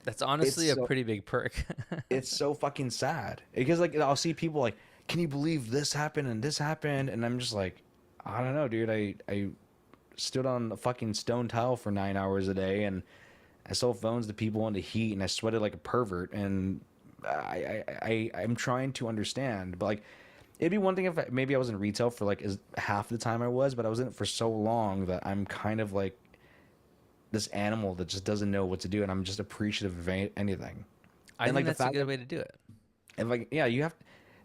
That's It's honestly a so pretty big perk. it's so fucking sad because like I'll see people like, can you believe this happened and this happened, and I'm just like, I don't know, dude. I stood on a fucking stone tile for 9 hours a day, and I sold phones to people in the heat, and I sweated like a pervert, and I'm trying to understand, but like it'd be one thing if maybe I was in retail for like as half the time I was, but I was in it for so long that I'm kind of like this animal that just doesn't know what to do, and I'm just appreciative of anything. I And think like the that's a fact good that, way to do it. and like, yeah, you have,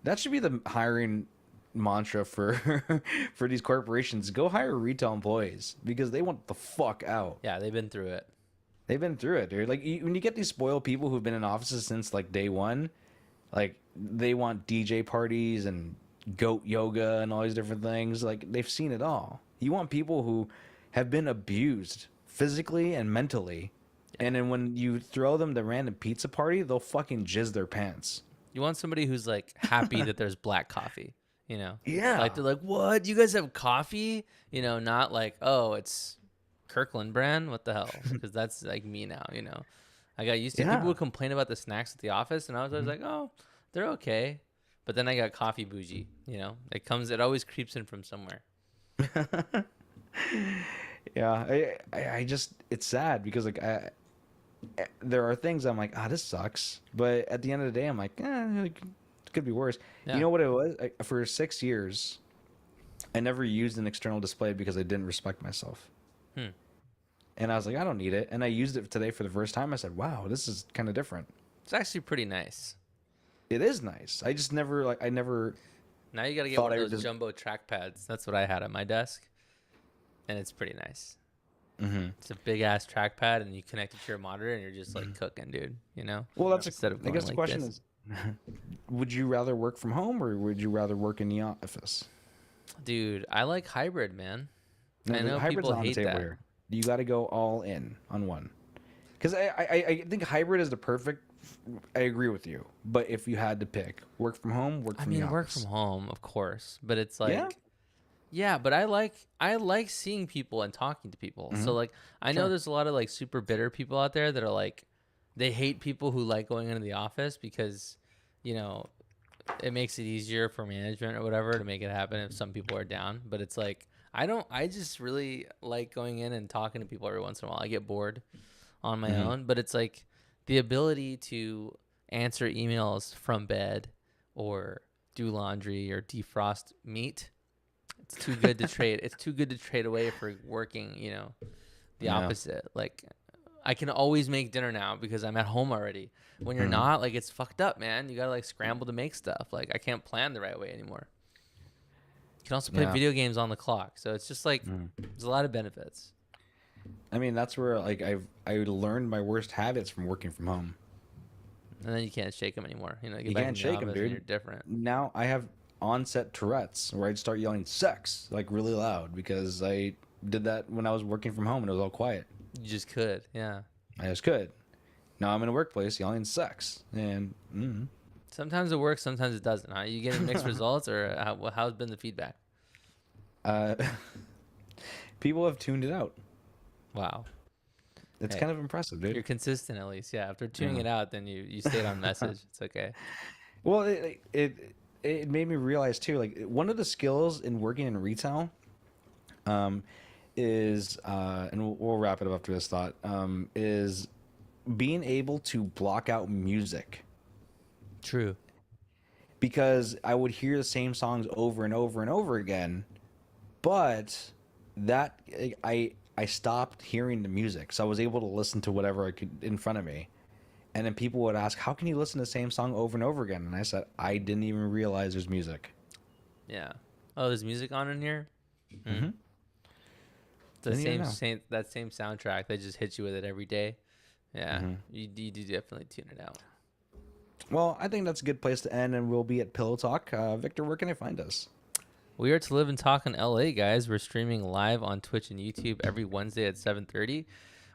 that should be the hiring mantra for for these corporations. Go hire retail employees because they want the fuck out. Yeah, they've been through it. They've been through it, dude. Like when you get these spoiled people who've been in offices since like day one, like they want DJ parties and goat yoga and all these different things. Like they've seen it all. You want people who have been abused physically and mentally, and then when you throw them the random pizza party, they'll fucking jizz their pants. You want somebody who's like happy that there's black coffee, you know? Like Yeah. they're like, "What? You guys have coffee?" Not like, "Oh, it's Kirkland brand. What the hell?" Because that's like me now, you know. I got used to people Yeah. would complain about the snacks at the office, and I was always like, "Oh, they're okay." But then I got coffee bougie, you know. It always creeps in from somewhere. Yeah, I just it's sad because like there are things I'm like, this sucks, but at the end of the day, I'm like, it could be worse. You Yeah. know what it was? For 6 years, I never used an external display because I didn't respect myself, Hmm. and I was like, I don't need it, and I used it today for the first time. I said, wow, this is kind of different. It's actually pretty nice. It is nice. I just never I never Now you got to get thought one of I would those just. jumbo trackpads. That's what I had at my desk, and it's pretty nice. Hmm. It's a big ass trackpad, and you connect it to your monitor, and you're just like cooking, dude. You know, Well, instead of I going guess the like question this. is, would you rather work from home or would you rather work in the office? Dude, I like hybrid, man. No, I the know hybrid's people not on the hate table that. here. You got to go all in on one. Because I think hybrid is the perfect. I agree with you. But if you had to pick, work from home, work I from the mean, work from office. home, of course, but it's Yeah. like, yeah, but I like seeing people and talking to people. Hmm. So like, I know Sure. there's a lot of like super bitter people out there that are like, they hate people who like going into the office because, you know, it makes it easier for management or whatever to make it happen if some people are down. But it's like, I just really like going in and talking to people every once in a while. I get bored on my Hmm. own, but it's like the ability to answer emails from bed or do laundry or defrost meat. It's too good to trade. It's too good to trade away for working, the Yeah. opposite. Like I can always make dinner now because I'm at home already. When you're Hmm. not, like it's fucked up, man. You got to like scramble to make stuff. Like I can't plan the right way anymore. You can also play Yeah. video games on the clock. So it's just like Mm. there's a lot of benefits. I mean, that's where like I learned my worst habits from working from home. And then you can't shake them anymore. You get You back can't in the shake them, office and you're dude. different. Now I have onset Tourette's where I'd start yelling sex like really loud because I did that when I was working from home and it was all quiet. You just could, yeah. I just could. Now I'm in a workplace yelling sex, and Sometimes it works, sometimes it doesn't. Huh? You getting mixed results, or how's been the feedback? uh, people have tuned it out. Wow. It's Hey, kind of impressive, dude. you're consistent at least. Yeah. After tuning Yeah. it out, then you stayed on message. It's okay. Well, it made me realize too, like one of the skills in working in retail, um, is and we'll wrap it up after this thought, is being able to block out music True. because I would hear the same songs over and over and over again, but that I stopped hearing the music, so I was able to listen to whatever I could in front of me. And then people would ask, "How can you listen to the same song over and over again?" And I said, "I didn't even realize there's music." Yeah. Oh, there's music on in here. Hmm. The Didn't even know. same soundtrack. They just hit you with it every day. Yeah. Hmm. You do definitely tune it out. Well, I think that's a good place to end, and we'll be at Pillow Talk. Victor, where can I find us? We are to live and talk in LA, guys. We're streaming live on Twitch and YouTube every Wednesday at 7:30.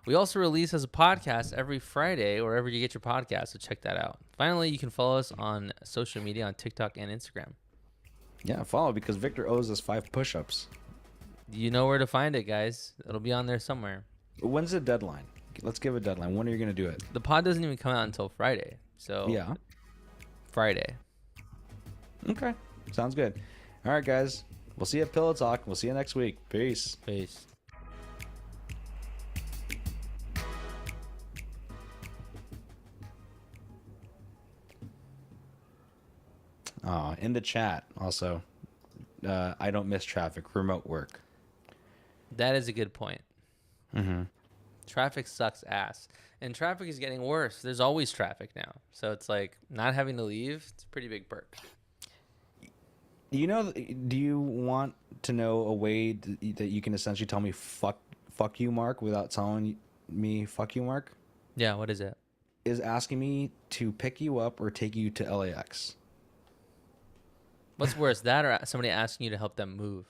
We also release as a podcast every Friday, wherever you get your podcast, so check that out. Finally, you can follow us on social media on TikTok and Instagram. Yeah, follow, because Victor owes us 5 push-ups. You know where to find it, guys. It'll be on there somewhere. When's the deadline? Let's give a deadline. When are you going to do it? The pod doesn't even come out until Friday, so Yeah. Friday. Okay. Sounds good. All right, guys. We'll see you at Pillow Talk. We'll see you next week. Peace. Peace. In the chat, also, I don't miss traffic. Remote work. That is a good point. Mm-hmm. Traffic sucks ass, and traffic is getting worse. There's always traffic now, so it's like not having to leave. It's a pretty big perk. You know, do you want to know a way that you can essentially tell me fuck you, Mark, without telling me fuck you, Mark? Yeah, what is it? Is asking me to pick you up or take you to LAX. What's worse, that or somebody asking you to help them move?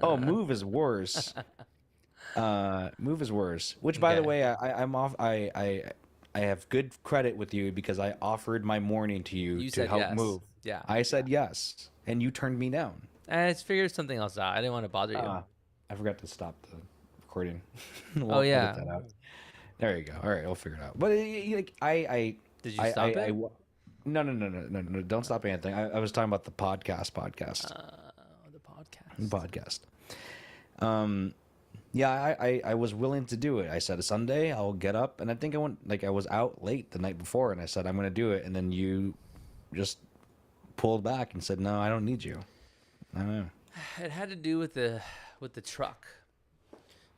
Oh, move is worse. Move is worse. Which, by the Okay. way, I'm off. I have good credit with you because I offered my morning to you You to said help yes. move. Yeah. I said yes, and you turned me down. I just figured something else out. I didn't want to bother you. I forgot to stop the recording. Oh, yeah. Edit that out. There you go. All right, we'll figure it out. But like I Did you stop it? No. Don't stop anything. I was talking about the podcast. The podcast. Yeah, I was willing to do it. I said a Sunday I'll get up, and I think I was out late the night before, and I said I'm going to do it, and then you just pulled back and said no, I don't need you. I don't know. It had to do with the truck,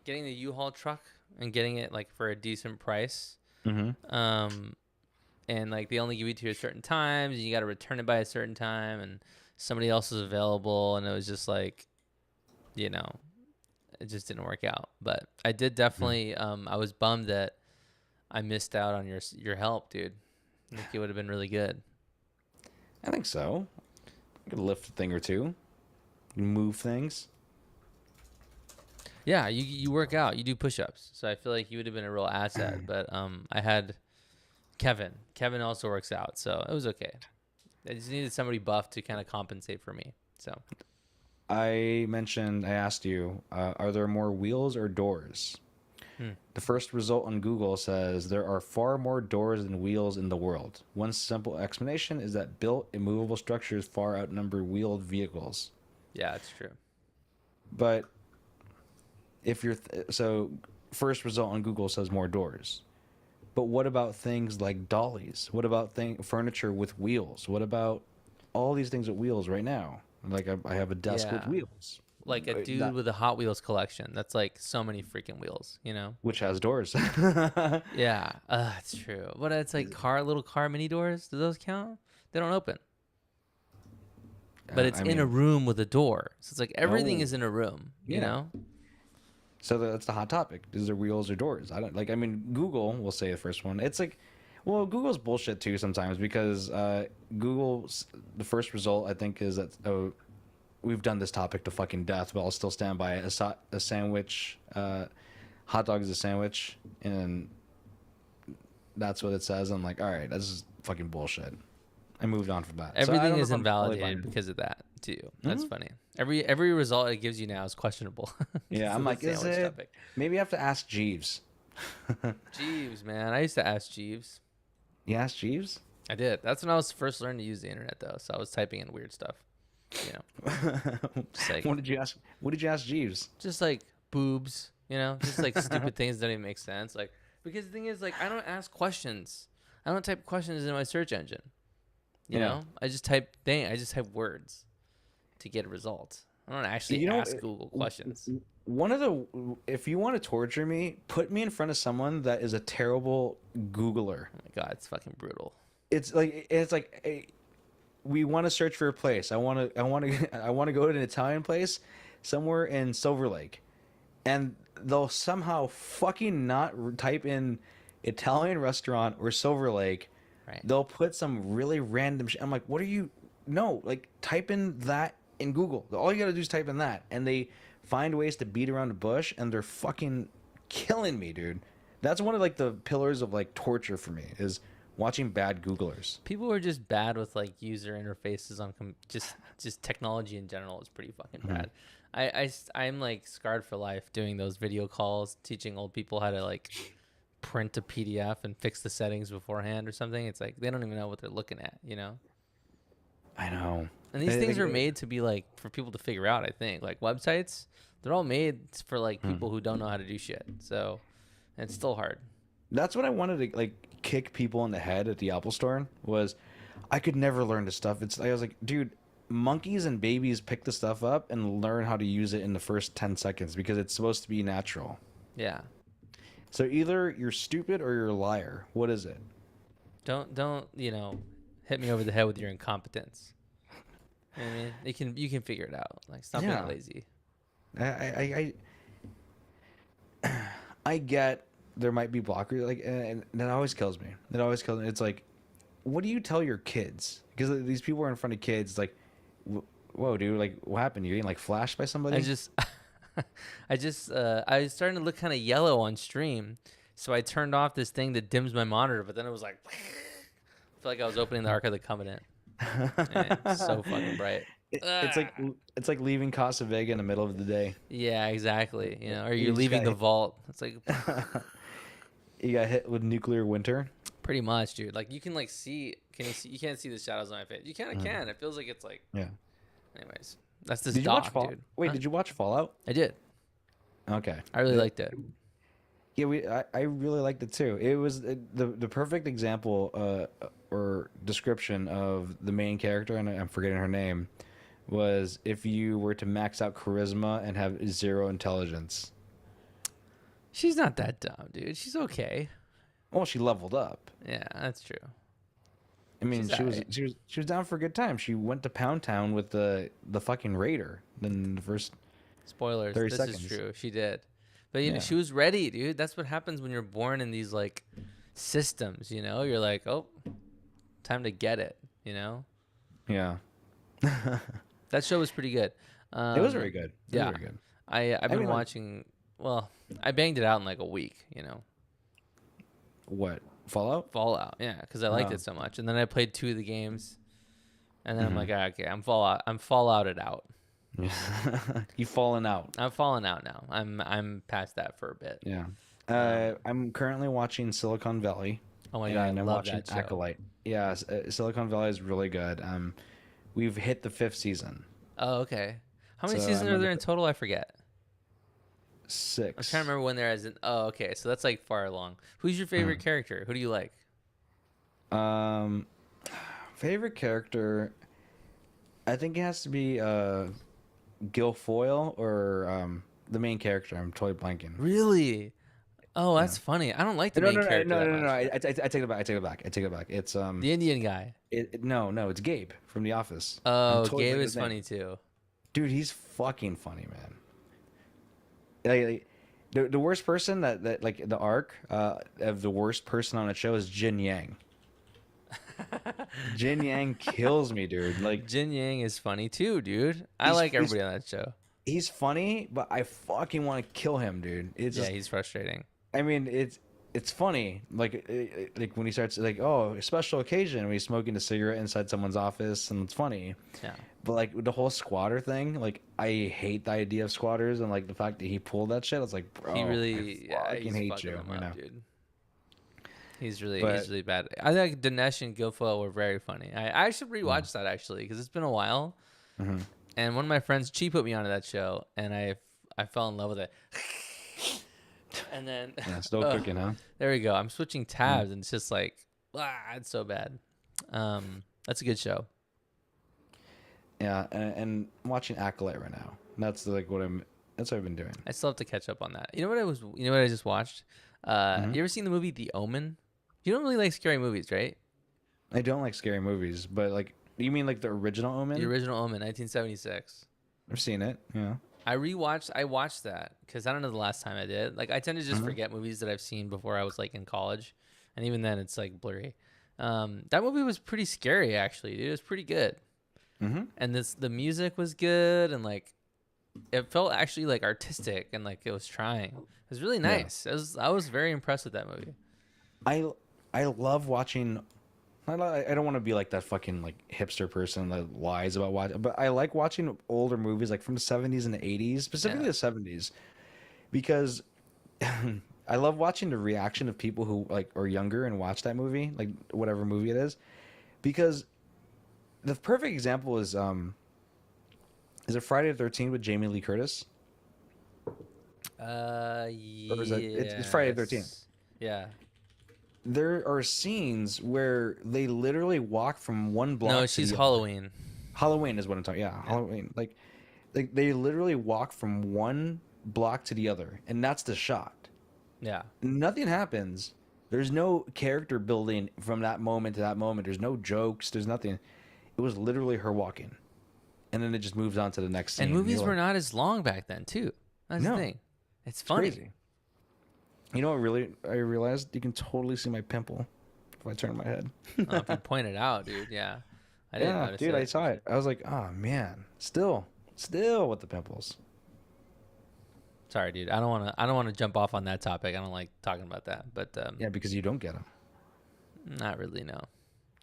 getting the U-Haul truck and getting it like for a decent price. Mm-hmm. And like they only give it to you at certain times, and you got to return it by a certain time, and somebody else is available, and it was just like, you know, it just didn't work out. But I did definitely. I was bummed that I missed out on your help, dude. I think it would have been really good. I think so. You could lift a thing or two, move things. Yeah, you work out, you do push-ups, so I feel like you would have been a real asset. But I had Kevin. Kevin also works out, so it was okay. I just needed somebody buff to kind of compensate for me. So I asked you, are there more wheels or doors? The first result on Google says there are far more doors than wheels in the world. One simple explanation is that built immovable structures far outnumber wheeled vehicles. yeah, that's true. But if you're so first result on Google says more doors. But what about things like dollies? What about furniture with wheels? What about all these things with wheels right now? Like I have a desk with Yeah. wheels. Like a dude That- with a Hot Wheels collection. That's like so many freaking wheels, you know? which has doors. Yeah, it's true. But it's like little car mini doors. Do those count? They don't open. But it's in a room with a door. So it's like everything is in a room, you Yeah. know? So that's the hot topic. Is there wheels or doors? I don't like. I mean, Google will say the first one. It's like, well, Google's bullshit too sometimes because Google's the first result I think is that we've done this topic to fucking death, but I'll still stand by it. A sandwich, hot dog is a sandwich, and that's what it says. I'm like, all right, that's just fucking bullshit. I moved on from that. So I Everything don't know is if I'm totally invalidated buying it. because of that too. That's funny. Every result it gives you now is questionable. Yeah, I'm like, is sandwich it? topic. Maybe I have to ask Jeeves. Jeeves, man. I used to ask Jeeves. You asked Jeeves? I did. That's when I was first learning to use the internet, though. So I was typing in weird stuff. You know, just like, What did you ask? What did you ask Jeeves? just like boobs. You know, just like stupid things that don't even make sense. Like because the thing is, like, I don't ask questions. I don't type questions in my search engine. You Yeah. know, I just type words to get a result. I don't actually You know, ask Google questions. If you want to torture me, put me in front of someone that is a terrible Googler. Oh my god, it's fucking brutal. It's like hey, we want to search for a place. I want to go to an Italian place somewhere in Silver Lake, and they'll somehow fucking not type in Italian restaurant or Silver Lake, Right. They'll put some really random shit. I'm like, what are you? No, like type in that in Google. All you gotta do is type in that, and they find ways to beat around the bush, and they're fucking killing me, dude. That's one of like the pillars of like torture for me is watching bad Googlers. People are just bad with like user interfaces on just technology in general is pretty fucking bad. I'm like scarred for life doing those video calls, teaching old people how to like print a PDF and fix the settings beforehand or something. It's like they don't even know what they're looking at, you know? I know. And these things are made to be like for people to figure out, I think. Like websites, they're all made for like people who don't know how to do shit. So it's still hard. That's what I wanted to like kick people in the head at the Apple Store was I could never learn this stuff. I was like, dude, monkeys and babies pick the stuff up and learn how to use it in the first 10 seconds because it's supposed to be natural. Yeah. So either you're stupid or you're a liar. What is it? Don't, hit me over the head with your incompetence. You know what I mean? You can figure it out. Like stop being lazy. I get there might be blockers like and that always kills me. It always kills me. It's like what do you tell your kids? Because these people are in front of kids like whoa, dude, like what happened? You getting like flashed by somebody? I was starting to look kind of yellow on stream, so I turned off this thing that dims my monitor. But then it was like, I feel like I was opening the Ark of the Covenant. Man, it's so fucking bright. It's like leaving Casa Vega in the middle of the day. Yeah, exactly. Or you're leaving the vault. It's like you got hit with nuclear winter. Pretty much, dude. Like you can like see. Can you see? You can't see the shadows on my face. You kind of can. It feels like it's like. Yeah. Anyways, that's this did doc, dude. Wait, did you watch Fallout? I did. Okay. I really liked it. Yeah, I really liked it too. It was the perfect example or description of the main character, and I'm forgetting her name, was if you were to max out charisma and have zero intelligence. She's not that dumb, dude. She's okay. Well, she leveled up. Yeah, that's true. I mean, she was down for a good time. She went to Pound Town with the fucking raider. Then the first spoilers. 30 this seconds. Is true. She did, but she was ready, dude. That's what happens when you're born in these like systems. You're like, oh, time to get it. Yeah. That show was pretty good. It was very good. Yeah. Very good. I've been watching. Well, I banged it out in like a week. What? Fallout, yeah, because I liked it so much, and then I played 2 of the games, and then I'm like, okay, I'm Fallouted out. You've fallen out. I'm falling out now. I'm past that for a bit. Yeah. I'm currently watching Silicon Valley. Oh my god, and I'm love watching that show. Acolyte. Yeah, Silicon Valley is really good. We've hit the 5th season. Oh, okay. How many So seasons I'm are there in total? I forget. 6. I'm trying to remember when they're as in. Oh, okay. So that's like far along. Who's your favorite character? Who do you like? Favorite character, I think it has to be Guilfoyle or the main character. I'm totally blanking. Really? Oh, that's funny. I don't like the main character. No. I take it back. It's the Indian guy. No, it's Gabe from The Office. Oh, totally Gabe blanking is his name. funny too. Dude, he's fucking funny, man. Like, the worst person that like the arc of the worst person on a show is Jin Yang. Jin Yang kills me, dude. Like Jin Yang is funny too, dude. I like everybody on that show. He's funny, but I fucking want to kill him, dude. It's just, he's frustrating. I mean, it's funny, like when he starts like, oh, special occasion when he's smoking a cigarette inside someone's office, and it's funny. Yeah. But like the whole squatter thing, like I hate the idea of squatters, and like the fact that he pulled that shit. I was like, bro, He really, I fucking hate fucking you, him you know? up, dude. He's really bad. I think Dinesh and Guilfoyle were very funny. I should rewatch that actually because it's been a while. Mm-hmm. And one of my friends, Chi, put me onto that show, and I fell in love with it. And then still cooking, huh? There we go. I'm switching tabs, and it's just like, it's so bad. That's a good show. Yeah, and I'm watching Acolyte right now. That's like that's what I've been doing. I still have to catch up on that. You know what I just watched? You ever seen the movie The Omen? You don't really like scary movies, right? I don't like scary movies, but like, you mean like the original Omen? The original Omen, 1976. I've seen it. Yeah. I watched that because I don't know the last time I did. Like I tend to just forget movies that I've seen before I was like in college, and even then it's like blurry. That movie was pretty scary, actually, dude. It was pretty good. Mm-hmm. And the music was good, and like it felt actually like artistic, and like it was trying. It was really Yeah. nice. I was very impressed with that movie. I I love watching. I don't want to be like that fucking like hipster person that lies about watching, but I like watching older movies like from the 70s and the 80s, specifically Yeah. the 70s, because I love watching the reaction of people who like are younger and watch that movie, like whatever movie it is, because the perfect example is it Friday the 13th with Jamie Lee Curtis? Or is it it's Friday the 13th. Yes. Yeah. There are scenes where they literally walk from one No, block to she's the other. Halloween. Halloween is what I'm talking. Yeah, Yeah. Halloween. Like they literally walk from one block to the other, and that's the shot. Yeah. Nothing happens. There's no character building from that moment to that moment. There's no jokes. There's nothing. It was literally her walking, and then it just moves on to the next scene. And movies You're were like, not as long back then, too. That's the no, thing. It's it's funny. crazy. You know what? Really, I realized you can totally see my pimple if I turn my head. If you point it out, dude. Yeah. I didn't Yeah, notice dude, it. I saw it. I was like, oh man, still with the pimples. Sorry, dude. I don't want to jump off on that topic. I don't like talking about that. But Yeah, because you don't get them. not really, no.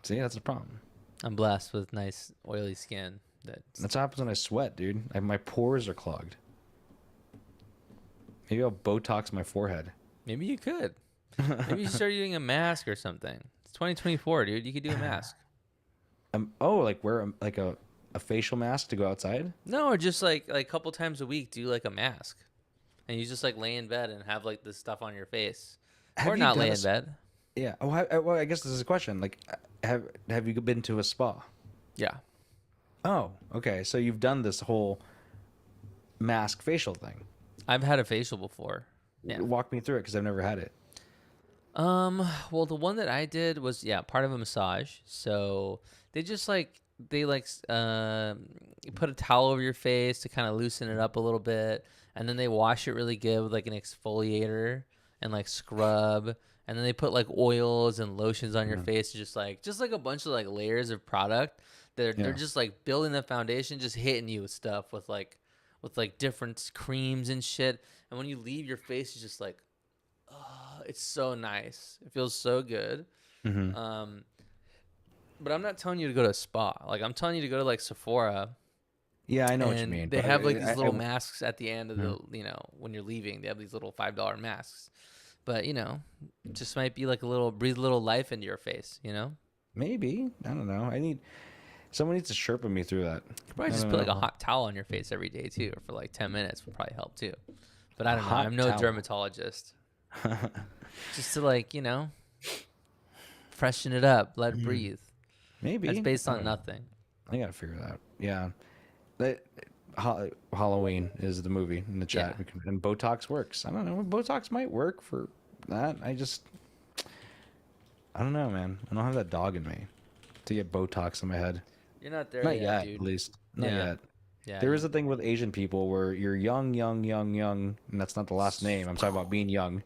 See, that's the problem. I'm blessed with nice oily skin. That's what happens when I sweat, dude. My pores are clogged. Maybe I'll Botox my forehead. Maybe you could. Maybe you should start using a mask or something. It's 2024, dude. You could do a mask. Oh, like wear like a facial mask to go outside? No, or just like a couple times a week, do like a mask, and you just like lay in bed and have like this stuff on your face, Have or you not done lay a in s- bed. Yeah. Oh, well, I guess this is a question. Like, have you been to a spa? Yeah, Oh, okay. So you've done this whole mask facial thing. I've had a facial before. Yeah. Walk me through it because I've never had it. Well, the one that I did was part of a massage. So they just put a towel over your face to kind of loosen it up a little bit, and then they wash it really good with like an exfoliator and like scrub, and then they put like oils and lotions on your face, just like a bunch of like layers of product. They're Yeah. just like building the foundation, just hitting you with stuff with different creams and shit. And when you leave, your face is just like, it's so nice. It feels so good. Mm-hmm. But I'm not telling you to go to a spa. Like, I'm telling you to go to like Sephora, Yeah, I know what you and mean. they but have like I- these I- little masks at the end of Mm-hmm. when you're leaving. They have these little $5 masks. But just might be like breathe a little life into your face. Maybe. I don't know. Someone needs to Sherpa me through that. You could probably I just don't put like a know. hot towel on your face every day too, for like 10 minutes would probably help too. But I don't know. Hot I'm no towel. dermatologist. Just to freshen it up, let it breathe. Maybe. That's based I on don't know. nothing. I gotta figure that out. Yeah. Halloween is the movie in the chat. Yeah. And Botox works. I don't know. Botox might work for that. I don't know, man. I don't have that dog in me to get Botox in my head. You're not there Not yet, yet, dude. at least. Not Yeah. yet. Yeah. There is a thing with Asian people where you're young, and that's not the last name. I'm talking about being young.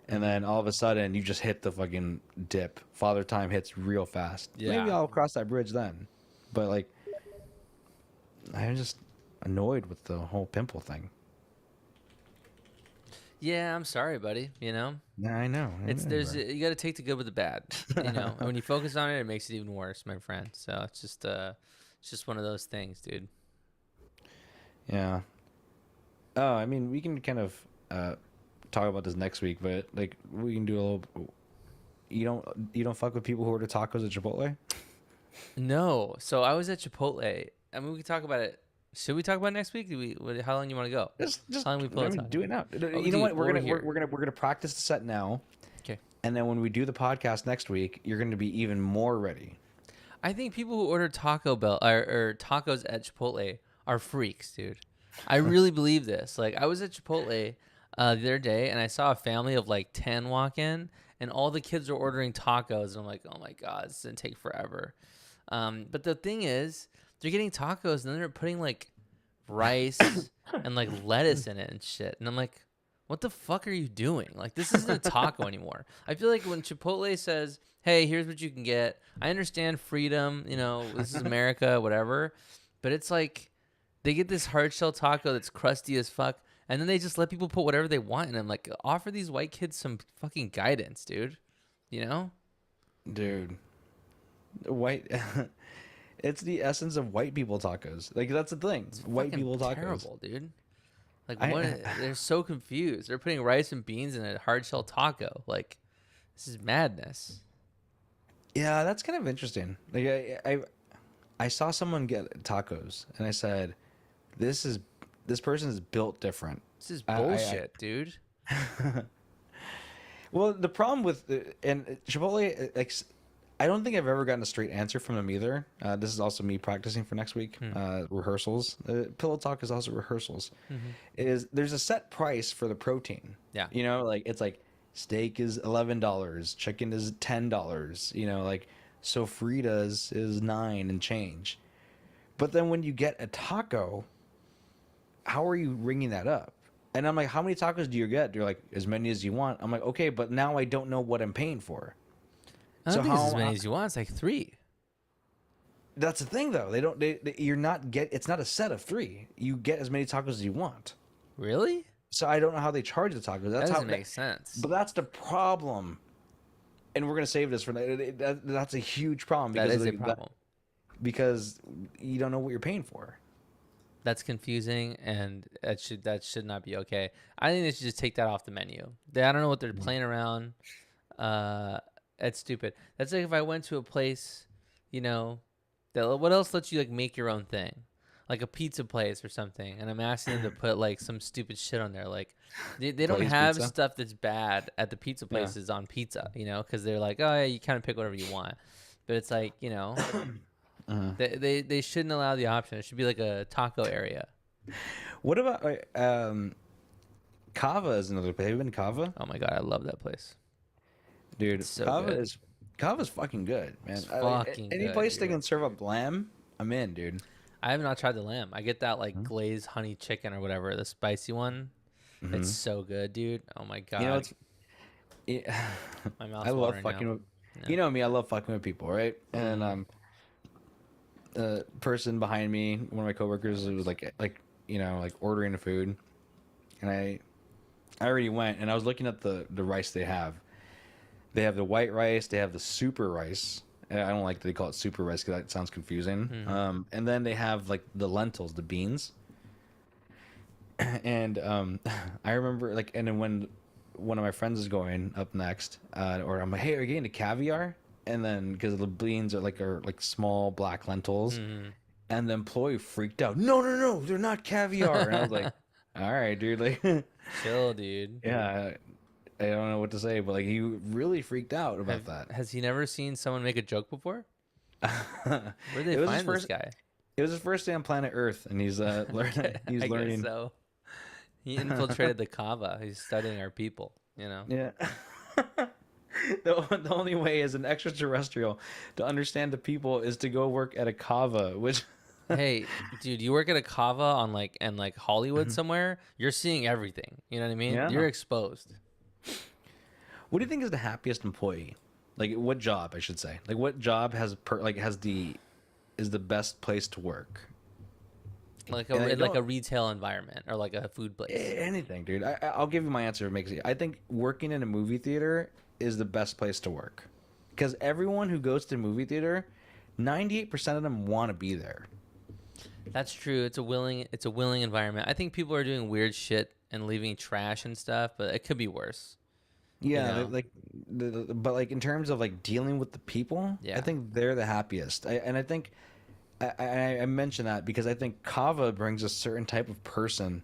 And then all of a sudden, you just hit the fucking dip. Father time hits real fast. Yeah. Maybe I'll cross that bridge then. But, like, I'm just annoyed with the whole pimple thing. Yeah, I'm sorry, buddy. Yeah, I know. You got to take the good with the bad. And when you focus on it, it makes it even worse, my friend. So it's just one of those things, dude. Yeah. Oh, I mean, we can kind of talk about this next week, but like we can do a little. You don't fuck with people who order tacos at Chipotle? No. So I was at Chipotle. I mean, we can talk about it. Should we talk about it next week? How long you want to go? Just How long we pull I it mean, on? do it now. You know dude, what? we're here. We're gonna practice the set now, Okay. and then when we do the podcast next week, you're gonna be even more ready. I think people who order Taco Bell or tacos at Chipotle are freaks, dude. I really believe this. Like, I was at Chipotle the other day, and I saw a family of like 10 walk in, and all the kids are ordering tacos. And I'm like, oh my god, this is gonna take forever. But the thing is, they're getting tacos, and then they're putting like rice and like lettuce in it and shit. And I'm like, What the fuck are you doing? Like, this isn't a taco anymore. I feel like when Chipotle says, hey, here's what you can get, I understand freedom, you know, this is America, whatever. But it's like they get this hard shell taco that's crusty as fuck, and then they just let people put whatever they want in them. Like, offer these white kids some fucking guidance, dude. You know? Dude. White. It's the essence of white people tacos. Like, that's the thing. It's White fucking people tacos. terrible, dude. Like, they're so confused. They're putting rice and beans in a hard shell taco. Like, this is madness. Yeah, that's kind of interesting. Like, I saw someone get tacos, and I said, this person is built different. This is bullshit, dude. Well, the problem with and Chipotle, like, I don't think I've ever gotten a straight answer from them either. This is also me practicing for next week, rehearsals. Pillow talk is also rehearsals. Is there's a set price for the protein? Yeah. You know, like it's like steak is $11, chicken is $10. You know, like sofritas is $9 and change. But then when you get a taco, how are you ringing that up? And I'm like, how many tacos do you get? They're like, as many as you want. I'm like, okay, but now I don't know what I'm paying for. I don't think it's as many as you want. It's like 3. That's the thing, though. You're not it's not a set of 3. You get as many tacos as you want. Really? So I don't know how they charge the tacos. That doesn't make sense. But that's the problem. And we're gonna save this for that's a huge problem. That is a problem. Because you don't know what you're paying for. That's confusing, and that should not be okay. I think they should just take that off the menu. I don't know what they're playing around. That's stupid. That's like if I went to a place, you know, what else lets you like make your own thing, like a pizza place or something, and I'm asking them to put like some stupid shit on there. Like they don't have pizza? stuff that's bad at the pizza places on pizza, you know, because they're like, oh yeah, you kind of pick whatever you want. But it's like, you know, they shouldn't allow the option. It should be like a taco area. What about Kava is another place. Have you been to Kava? Oh my god, I love that place. Dude, so Kava's fucking good, man. It's fucking any good, place they dude. can serve up lamb, I'm in, dude. I have not tried the lamb. I get that like glazed honey chicken or whatever, the spicy one. It's so good, dude. Oh my god. You know, my mouth's I love watering fucking now. with. You know me, I love fucking with people, right? And the person behind me, one of my coworkers, was like you know, like ordering the food, and I already went, and I was looking at the rice they have. They have the white rice. They have the super rice. I don't like that they call it super rice because that sounds confusing. And then they have like the lentils, the beans. And I remember like, and then when one of my friends is going up next, or I'm like, hey, are you getting the caviar? And then because the beans are like small black lentils, and the employee freaked out. No, they're not caviar. And I was like, all right, dude, like, Chill, dude. yeah. I don't know what to say, but like he really freaked out about that. Has he never seen someone make a joke before? Where did they It was find his this guy? It was his first day on planet Earth, and he's learning. He's I learning. guess so. He infiltrated the Kava. He's studying our people, you know? Yeah. The only way as an extraterrestrial to understand the people is to go work at a Kava, which Hey, dude, you work at a Kava on like Hollywood somewhere, you're seeing everything. You know what I mean? Yeah. You're exposed. what do you think is the happiest employee? Like what job, I should say. Like what job is the best place to work? Like And I like a don't- retail environment or like a food place. Anything, dude. I'll give you my answer. It makes it. I think working in a movie theater is the best place to work, because everyone who goes to the movie theater, 98% of them want to be there. That's true. It's a willing environment. I think people are doing weird shit and leaving trash and stuff, but it could be worse. Yeah, You know? but like in terms of like dealing with the people, Yeah. I think they're the happiest. I think I mention that because I think Kava brings a certain type of person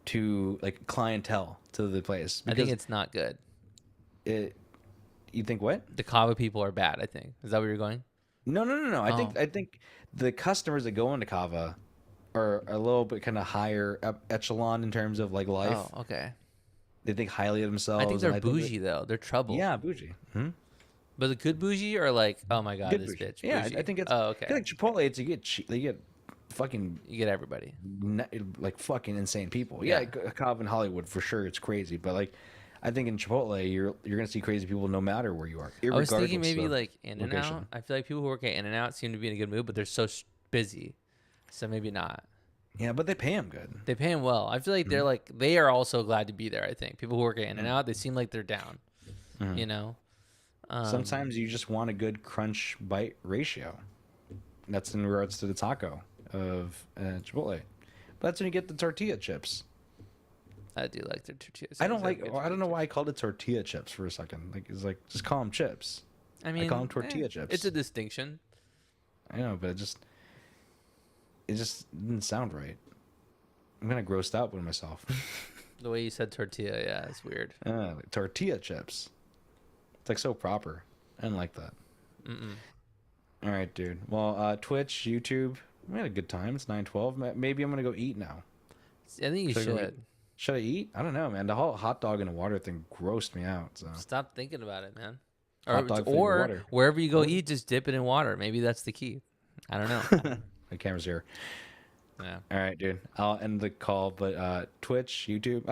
to like clientele to the place. I think it's not good. You think what? The Kava people are bad, I think. Is that where you're going? No. I Oh. think the customers that go into Kava are a little bit kind of higher echelon in terms of like life. Oh, okay. They think highly of themselves. I think and they're bougie though. They're trouble. Yeah, bougie. Hmm? But the good bougie or like, oh my god, Good this bougie. bitch. Yeah, bougie? I think it's. Oh, I okay. feel like Chipotle, they get fucking You get everybody. like fucking insane people. Yeah. Yeah, Cobb in Hollywood for sure, it's crazy. But like, I think in Chipotle, you're gonna see crazy people no matter where you are, I was thinking irregardless maybe of like In and Out. location. I feel like people who work at In and Out seem to be in a good mood, but they're so busy, so maybe not. Yeah, but they pay them good. They pay them well. I feel like they're like they are also glad to be there. I think people who work at In and Out, they seem like they're down. You know. Sometimes you just want a good crunch bite ratio. That's in regards to the taco of Chipotle. But that's when you get the tortilla chips. I do like their tortillas. I don't know why I called it tortilla chips for a second. Like it's like just call them chips. I mean, call them tortilla chips. It's a distinction. I know, but it just didn't sound right. I'm kind of grossed out with myself. The way you said tortilla, yeah, it's weird. Like tortilla chips. It's like so proper. I didn't like that. All right, dude. Well, Twitch, YouTube, we had a good time. It's 9:12. Maybe I'm gonna go eat now. I think you Should I go should. eat? Should I eat? I don't know, man. The whole hot dog in the water thing grossed me out. So Stop thinking about it, man. Hot dog flavored Or water. wherever you go eat, just dip it in water. Maybe that's the key. I don't know. my camera's here. Yeah. All right, dude. I'll end the call, but Twitch, YouTube.